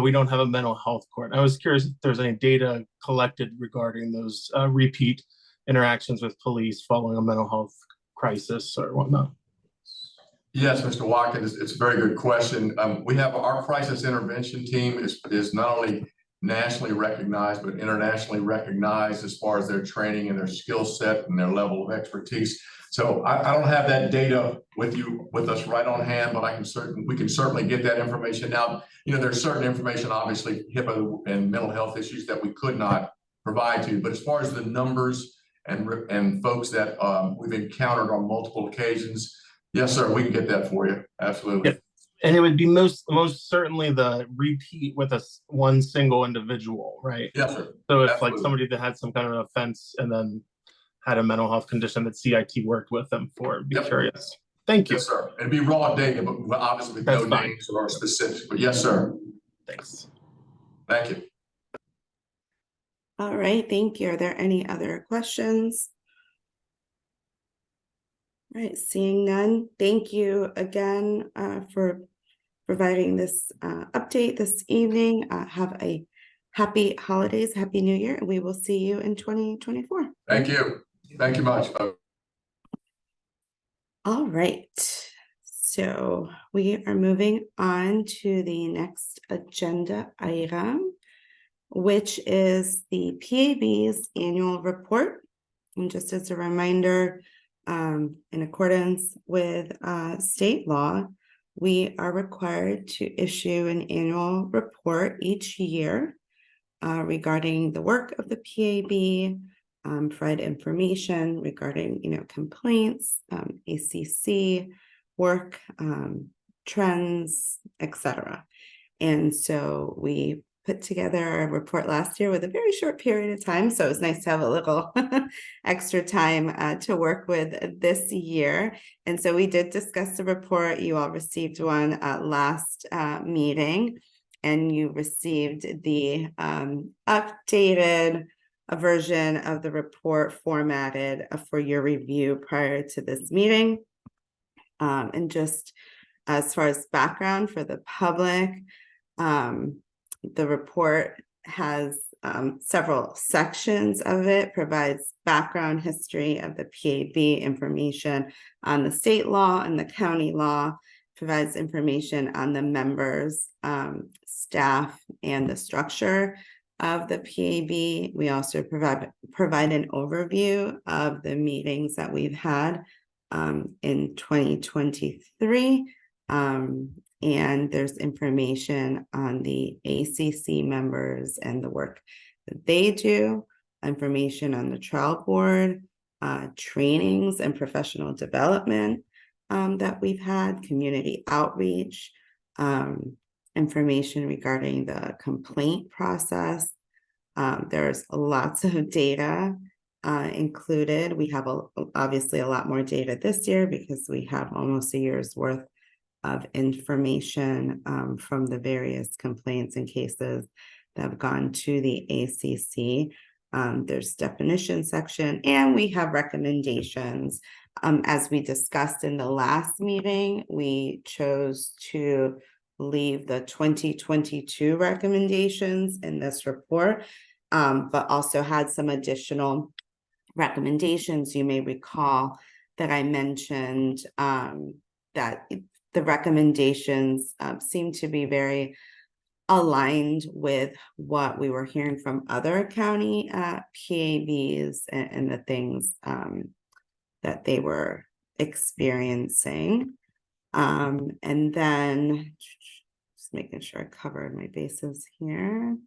We don't have a mental health court. I was curious if there's any data collected regarding those repeat interactions with police following a mental health crisis or whatnot. Yes, Mr. Watkins, it's a very good question. We have our crisis intervention team is not only nationally recognized, but internationally recognized as far as their training and their skill set and their level of expertise. So I don't have that data with us right on hand, but we can certainly get that information. Now, there's certain information, obviously HIPAA and mental health issues that we could not provide to you. But as far as the numbers and folks that we've encountered on multiple occasions, yes, sir, we can get that for you. Absolutely. Yeah. And it would be most certainly the repeat with one single individual, right? Yes, sir. So if Absolutely. like somebody that had some kind of offense and then had a mental health condition that CIT worked with them for, be curious. Thank you. Yes, sir. It'd be raw data, but obviously with no names or specifics. But yes, sir. Thanks. Thank you. All right, thank you. Are there any other questions? All right, seeing none. Thank you again for providing this update this evening. Have a happy holidays, happy new year, and we will see you in 2024. Thank you. Thank you much. All right, so we are moving on to the next agenda item, which is the PAB's annual report. And just as a reminder, in accordance with state law, we are required to issue an annual report each year regarding the work of the PAB, provide information regarding, complaints, ACC work, trends, etc. And so we put together a report last year with a very short period of time. So it was nice to have a little extra time to work with this year. And so we did discuss the report. You all received one last meeting, and you received the updated version of the report formatted for your review prior to this meeting. And just as far as background for the public, the report has several sections of it, provides background history of the PAB, information on the state law and the county law, provides information on the members, staff, and the structure of the PAB. We also provide an overview of the meetings that we've had in 2023. And there's information on the ACC members and the work that they do, information on the trial board, trainings and professional development that we've had, community outreach, information regarding the complaint process. There's lots of data included. We have obviously a lot more data this year because we have almost a year's worth of information from the various complaints and cases that have gone to the ACC. There's definition section, and we have recommendations. As we discussed in the last meeting, we chose to leave the 2022 recommendations in this report, but also had some additional recommendations. You may recall that I mentioned that the recommendations seem to be very aligned with what we were hearing from other county PABs and the things that they were experiencing. And then just making sure I covered my bases here.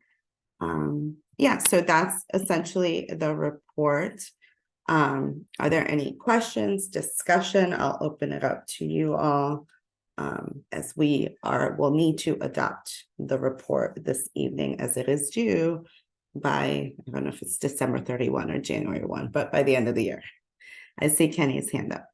Yeah, so that's essentially the report. Are there any questions, discussion? I'll open it up to you all, as we'll need to adopt the report this evening as it is due by, I don't know if it's December 31 or January 1, but by the end of the year. I see Kenny's hand up.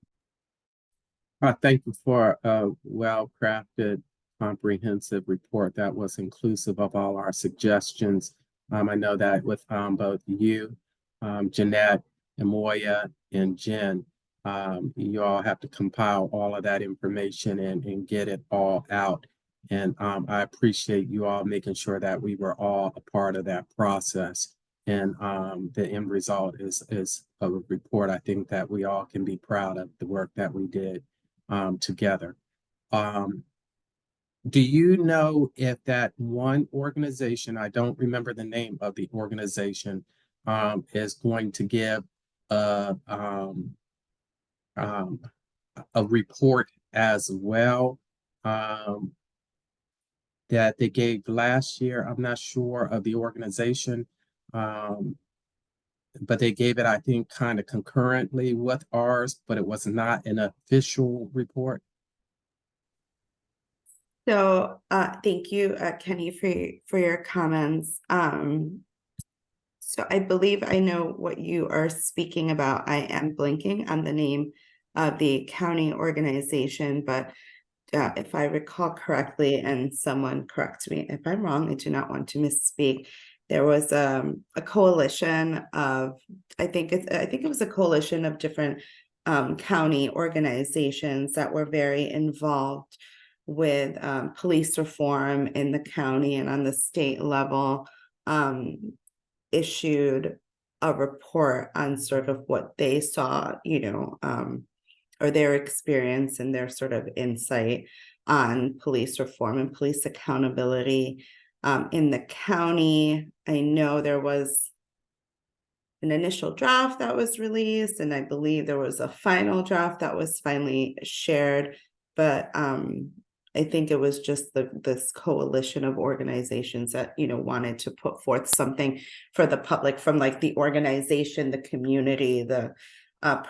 Thank you for a well-crafted, comprehensive report that was inclusive of all our suggestions. I know that with both you, Jeanette, and Moya, and Jen, you all have to compile all of that information and get it all out. And I appreciate you all making sure that we were all a part of that process. And the end result is a report I think that we all can be proud of the work that we did together. Do you know if that one organization, I don't remember the name of the organization, is going to give a report as well that they gave last year? I'm not sure of the organization, but they gave it, I think, kind of concurrently with ours, but it was not an official report. So thank you, Kenny, for your comments. So I believe I know what you are speaking about. I am blanking on the name of the county organization, but if I recall correctly, and someone correct me if I'm wrong, I do not want to misspeak. There was a coalition of, I think it was a coalition of different county organizations that were very involved with police reform in the county and on the state level, issued a report on sort of what they saw, or their experience and their sort of insight on police reform and police accountability in the county. I know there was an initial draft that was released, and I believe there was a final draft that was finally shared, but I think it was just this coalition of organizations that, wanted to put forth something for the public from like the organization, the community, the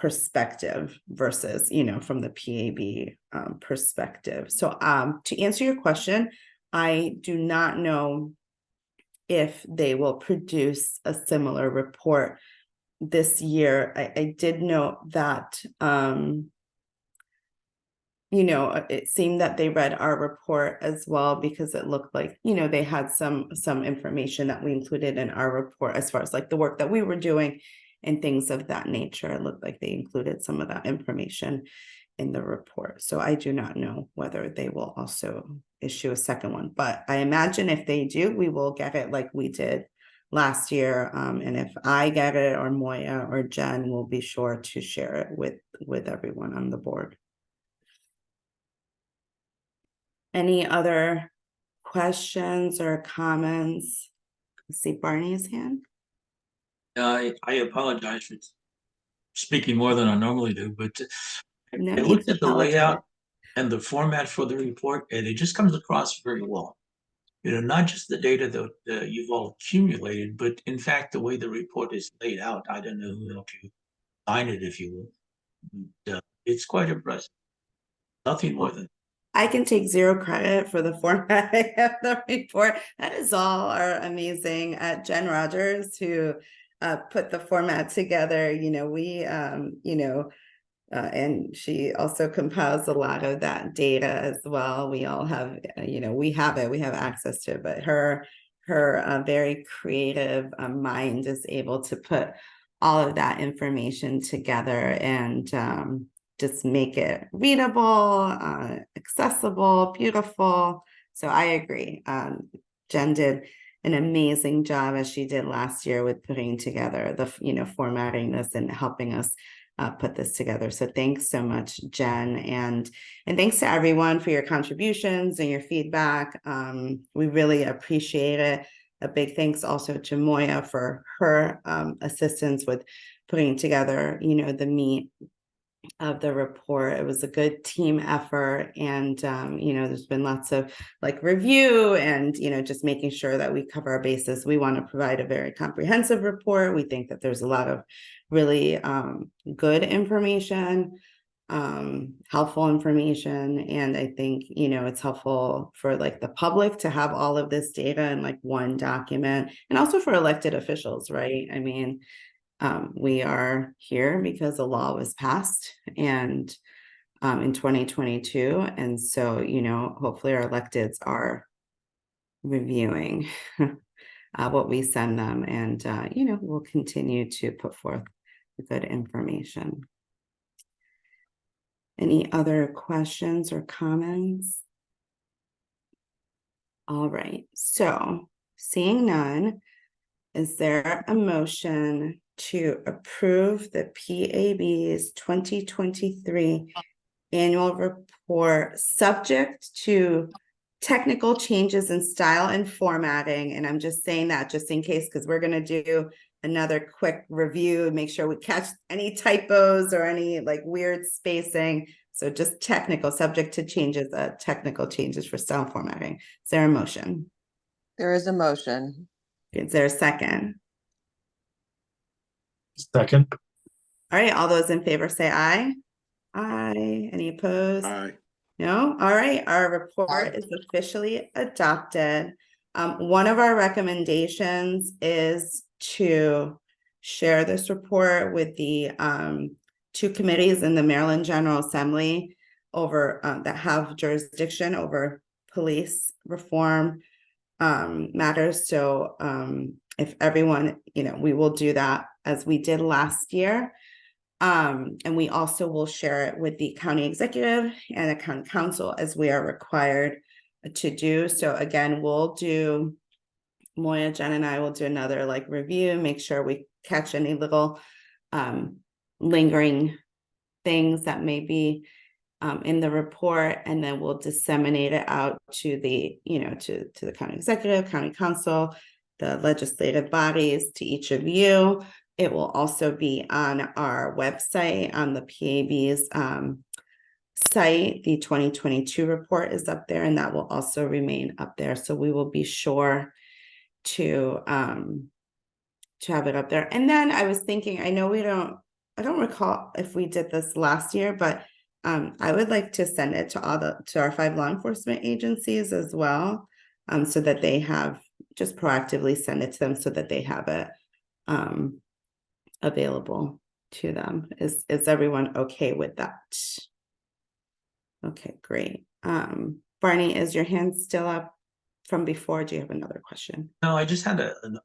perspective versus, from the PAB perspective. So to answer your question, I do not know if they will produce a similar report this year. I did note that it seemed that they read our report as well, because it looked like, they had some information that we included in our report as far as like the work that we were doing and things of that nature. It looked like they included some of that information in the report. So I do not know whether they will also issue a second one, but I imagine if they do, we will get it like we did last year. And if I get it, or Moya or Jen, will be sure to share it with everyone on the board. Any other questions or comments? I see Barney's hand. I apologize for speaking more than I normally do, but No I need looked to at the apologize. layout and the format for the report, and it just comes across very well. Not just the data that you've all accumulated, but in fact, the way the report is laid out. I don't know who helped you design it, if you will. But, it's quite impressive. Nothing more than. I can take zero credit for the format of the report. That is all our amazing Jen Rogers, who put the format together. And she also compiles a lot of that data as well. We all have, we have access to it, but her very creative mind is able to put all of that information together and just make it readable, accessible, beautiful. So I agree. Jen did an amazing job, as she did last year, with putting together the, formatting this and helping us put this together. So thanks so much, Jen. And thanks to everyone for your contributions and your feedback. We really appreciate it. A big thanks also to Moya for her assistance with putting together, the meat of the report. It was a good team effort, and there's been lots of review and just making sure that we cover our bases. We want to provide a very comprehensive report. We think that there's a lot of really good information, helpful information, and I think it's helpful for the public to have all of this data in one document, and also for elected officials, right? I mean, we are here because a law was passed and in 2022. And so, hopefully our electeds are reviewing what we send them, and, we'll continue to put forth good information. Any other questions or comments? All right, so seeing none, is there a motion to approve the PAB's 2023 annual report subject to technical changes in style and formatting? And I'm just saying that just in case, because we're going to do another quick review, make sure we catch any typos or any weird spacing. So just subject to changes, technical changes for style and formatting. Is there a motion? There is a motion. Is there a second? Second. All right, all those in favor say aye. Aye. Any opposed? Aye. No? All right, our report is officially adopted. One of our recommendations is to share this report with the two committees in the Maryland General Assembly over that have jurisdiction over police reform matters. So if everyone, we will do that as we did last year. And we also will share it with the county executive and the county council, as we are required to do. So again, Moya, Jen, and I will do another review, make sure we catch any little lingering things that may be in the report, and then we'll disseminate it out to the, to the county executive, county council, the legislative bodies, to each of you. It will also be on our website, on the PAB's site. The 2022 report is up there, and that will also remain up there. So we will be sure to have it up there. And then I was thinking, I know I don't recall if we did this last year, but I would like to send it to our 5 law enforcement agencies as well, so that they have, just proactively send it to them so that they have it available to them. Is everyone okay with that? Okay, great. Barney, is your hand still up from before? Do you have another question? No, I just had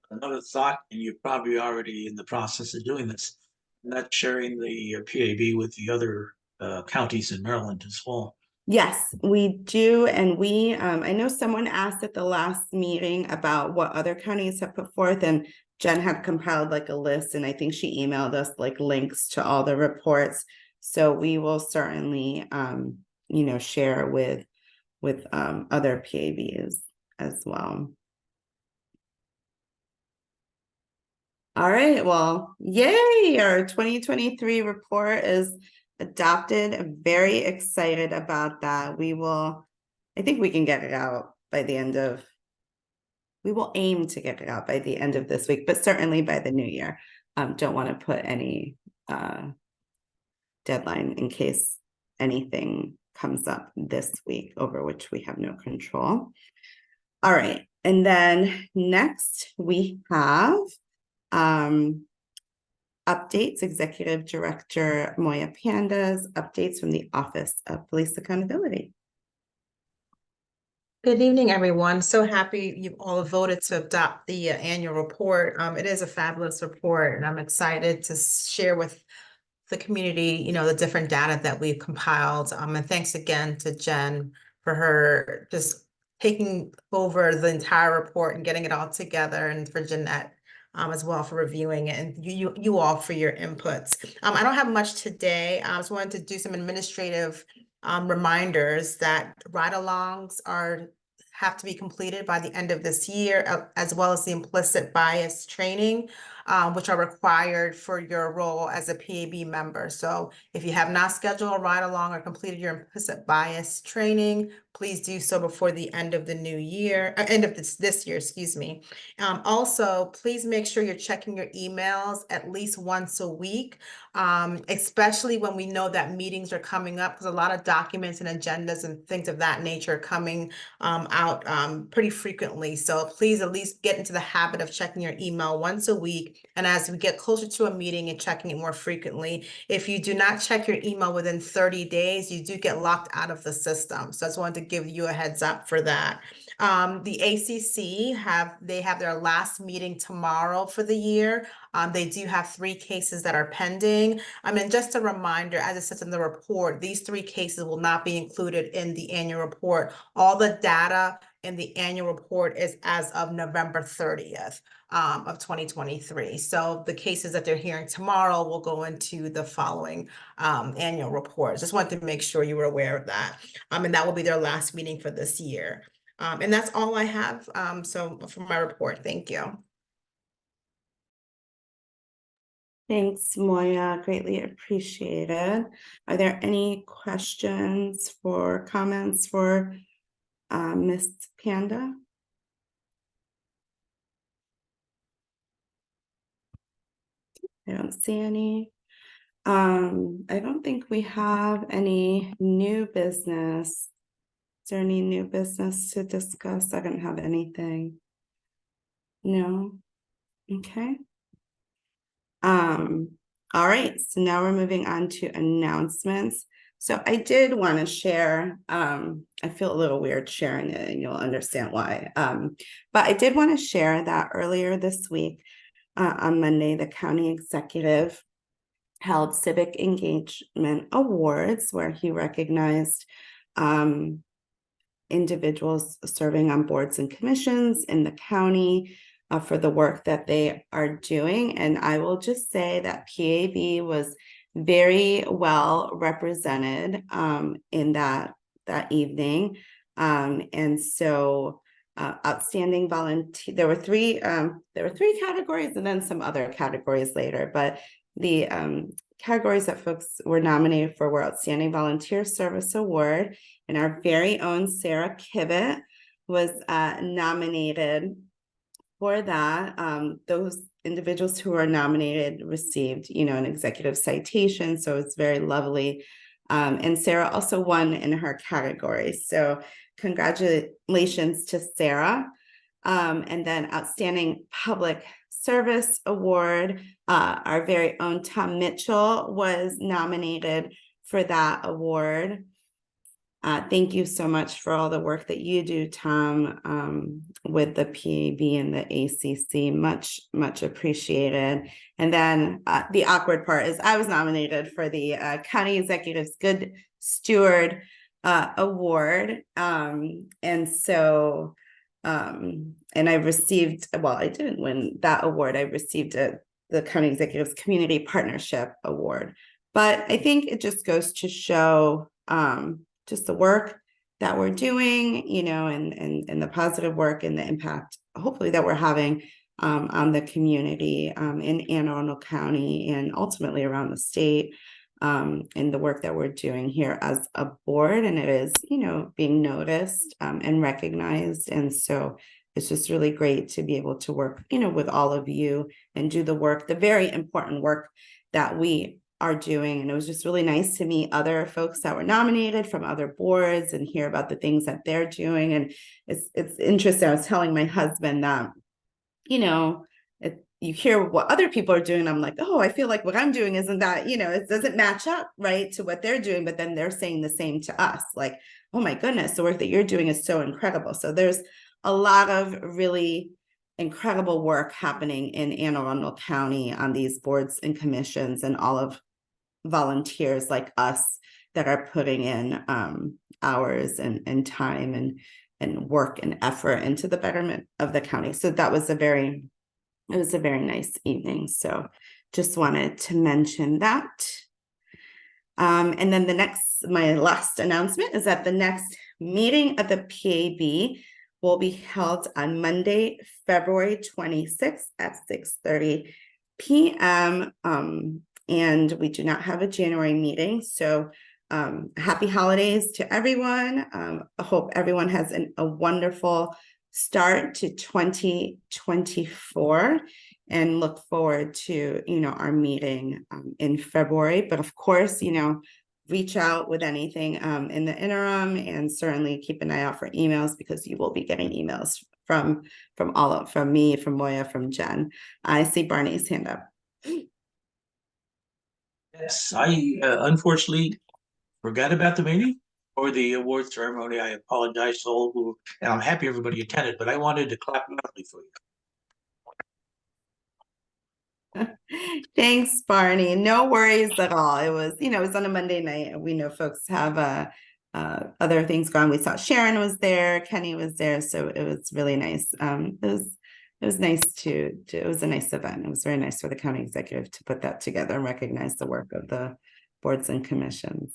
another thought, and you're probably already in the process of doing this, not sharing the PAB with the other counties in Maryland as well. Yes, we do. And we, I know someone asked at the last meeting about what other counties have put forth, and Jen had compiled a list, and I think she emailed us links to all the reports. So we will certainly, share with other PABs as well. All right, well, yay, our 2023 report is adopted. I'm very excited about that. I think we can get it out by the end of, we will aim to get it out by the end of this week, but certainly by the new year. Don't want to put any deadline in case anything comes up this week over which we have no control. All right, and then next we have Updates, Executive Director Moya Pandas, updates from the Office of Police Accountability. Good evening, everyone. So happy you all voted to adopt the annual report. It is a fabulous report, and I'm excited to share with the community, the different data that we've compiled. And thanks again to Jen for her just taking over the entire report and getting it all together, and for Jeanette as well for reviewing it, and you all for your inputs. I don't have much today. I just wanted to do some administrative reminders that ride-alongs have to be completed by the end of this year, as well as the implicit bias training, which are required for your role as a PAB member. So if you have not scheduled a ride-along or completed your implicit bias training, please do so before the end of the new year, end of this year, excuse me. Also, please make sure you're checking your emails at least once a week, especially when we know that meetings are coming up, because a lot of documents and agendas and things of that nature are coming out pretty frequently. So please at least get into the habit of checking your email once a week. And as we get closer to a meeting and checking it more frequently, if you do not check your email within 30 days, you do get locked out of the system. So I just wanted to give you a heads up for that. The ACC have their last meeting tomorrow for the year. They do have 3 cases that are pending. And just a reminder, as it says in the report, these 3 cases will not be included in the annual report. All the data in the annual report is as of November 30th of 2023. So the cases that they're hearing tomorrow will go into the following annual report. Just wanted to make sure you were aware of that. And that will be their last meeting for this year. And that's all I have. So for my report, thank you. Thanks, Moya. Greatly appreciated. Are there any questions or comments for Ms. Panda? I don't see any. I don't think we have any new business. Is there any new business to discuss? I don't have anything. No? Okay. All right, so now we're moving on to announcements. So I did want to share, I feel a little weird sharing it, and you'll understand why. But I did want to share that earlier this week, on Monday, the county executive held Civic Engagement Awards, where he recognized individuals serving on boards and commissions in the county for the work that they are doing. And I will just say that PAB was very well represented in that evening. And so outstanding volunteer, there were three categories and then some other categories later, but the categories that folks were nominated for were Outstanding Volunteer Service Award, and our very own Sarah Kivett was nominated for that. Those individuals who were nominated received, an executive citation, so it's very lovely. And Sarah also won in her category, so congratulations to Sarah. And then Outstanding Public Service Award, our very own Tom Mitchell was nominated for that award. Thank you so much for all the work that you do, Tom, with the PAB and the ACC. Much, much appreciated. And then the awkward part is I was nominated for the County Executive's Good Steward Award. And so, and I received, well, I didn't win that award. I received the County Executive's Community Partnership Award. But I think it just goes to show just the work that we're doing, and the positive work and the impact, hopefully, that we're having on the community in Anne Arundel County and ultimately around the state, in the work that we're doing here as a board. And it is, being noticed and recognized. And so it's just really great to be able to work, with all of you and do the work, the very important work that we are doing. And it was just really nice to meet other folks that were nominated from other boards and hear about the things that they're doing. And it's interesting. I was telling my husband that, you hear what other people are doing. I'm like, oh, I feel like what I'm doing isn't that, it doesn't match up, right, to what they're doing. But then they're saying the same to us, like, oh my goodness, the work that you're doing is so incredible. So there's a lot of really incredible work happening in Anne Arundel County on these boards and commissions, and all of volunteers like us that are putting in hours and time and work and effort into the betterment of the county. So that was it was a very nice evening. So just wanted to mention that. And then my last announcement is that the next meeting of the PAB will be held on Monday, February 26th at 6:30 p.m. And we do not have a January meeting. So happy holidays to everyone. I hope everyone has a wonderful start to 2024, and look forward to, our meeting in February. But of course, reach out with anything in the interim, and certainly keep an eye out for emails, because you will be getting emails from me, from Moya, from Jen. I see Barney's hand up. Yes, I unfortunately forgot about the meeting or the award ceremony. I apologize to all who, and I'm happy everybody attended, but I wanted to clap loudly for you. Thanks, Barney. No worries at all. It was on a Monday night. We know folks have other things going. We saw Sharon was there, Kenny was there, so it was really nice. It was nice it was a nice event. It was very nice for the county executive to put that together and recognize the work of the boards and commissions.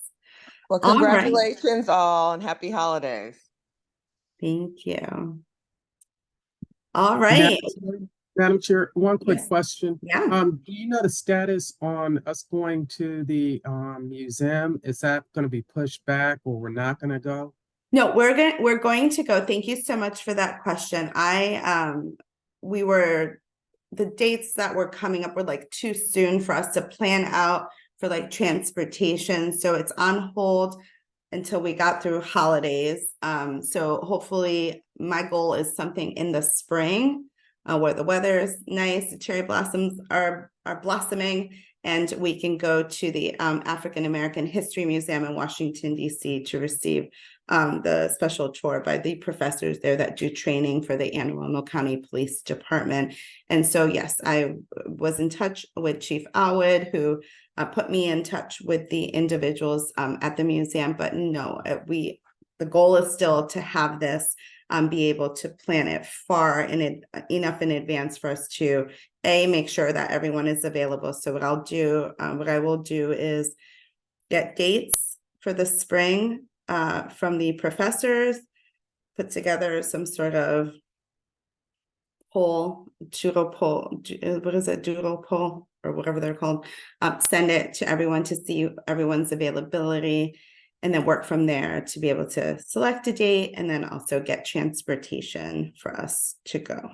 Well, All right. congratulations all, and happy holidays. Thank you. All right. Madam Chair, one quick Yes. question. Yeah. Do you know the status on us going to the museum? Is that going to be pushed back, or we're not going to go? No, we're going to go. Thank you so much for that question. The dates that were coming up were like too soon for us to plan out for like transportation. So it's on hold until we got through holidays. So hopefully my goal is something in the spring, where the weather is nice, the cherry blossoms are blossoming, and we can go to the African American History Museum in Washington, D.C. to receive the special tour by the professors there that do training for the Anne Arundel County Police Department. And so, yes, I was in touch with Chief Alwood, who put me in touch with the individuals at the museum. But no, the goal is still to have this be able to plan it enough in advance for us to make sure that everyone is available. So what I will do is get dates for the spring from the professors, put together some sort of doodle poll, or whatever they're called, send it to everyone to see everyone's availability, and then work from there to be able to select a date, and then also get transportation for us to go.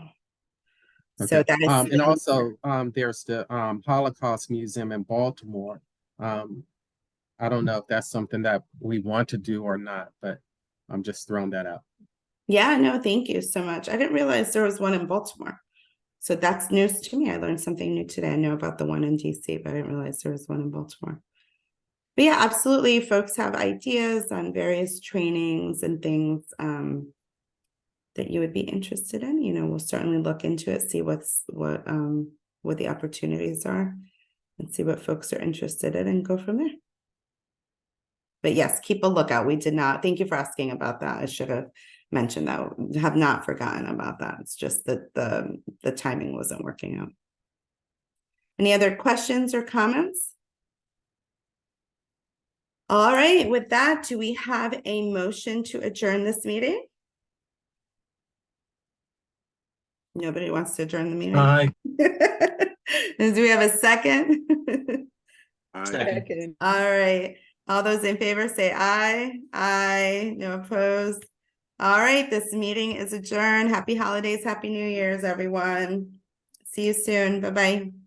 Okay. So that is and also there's the Holocaust Museum in Baltimore. I don't know if that's something that we want to do or not, but I'm just throwing that out. Yeah, no, thank you so much. I didn't realize there was one in Baltimore. So that's news to me. I learned something new today. I know about the one in DC, but I didn't realize there was one in Baltimore. But yeah, absolutely. Folks have ideas on various trainings and things that you would be interested in. We'll certainly look into it, see what the opportunities are, and see what folks are interested in, and go from there. But yes, keep a lookout. We did not. Thank you for asking about that. I should have mentioned that. Have not forgotten about that. It's just that the timing wasn't working out. Any other questions or comments? All right. With that, do we have a motion to adjourn this meeting? Nobody wants to adjourn the meeting? Aye. Do we have a second? Second. All right. All those in favor say aye. Aye. No opposed. All right. This meeting is adjourned. Happy holidays. Happy New Year's, everyone. See you soon. Bye-bye.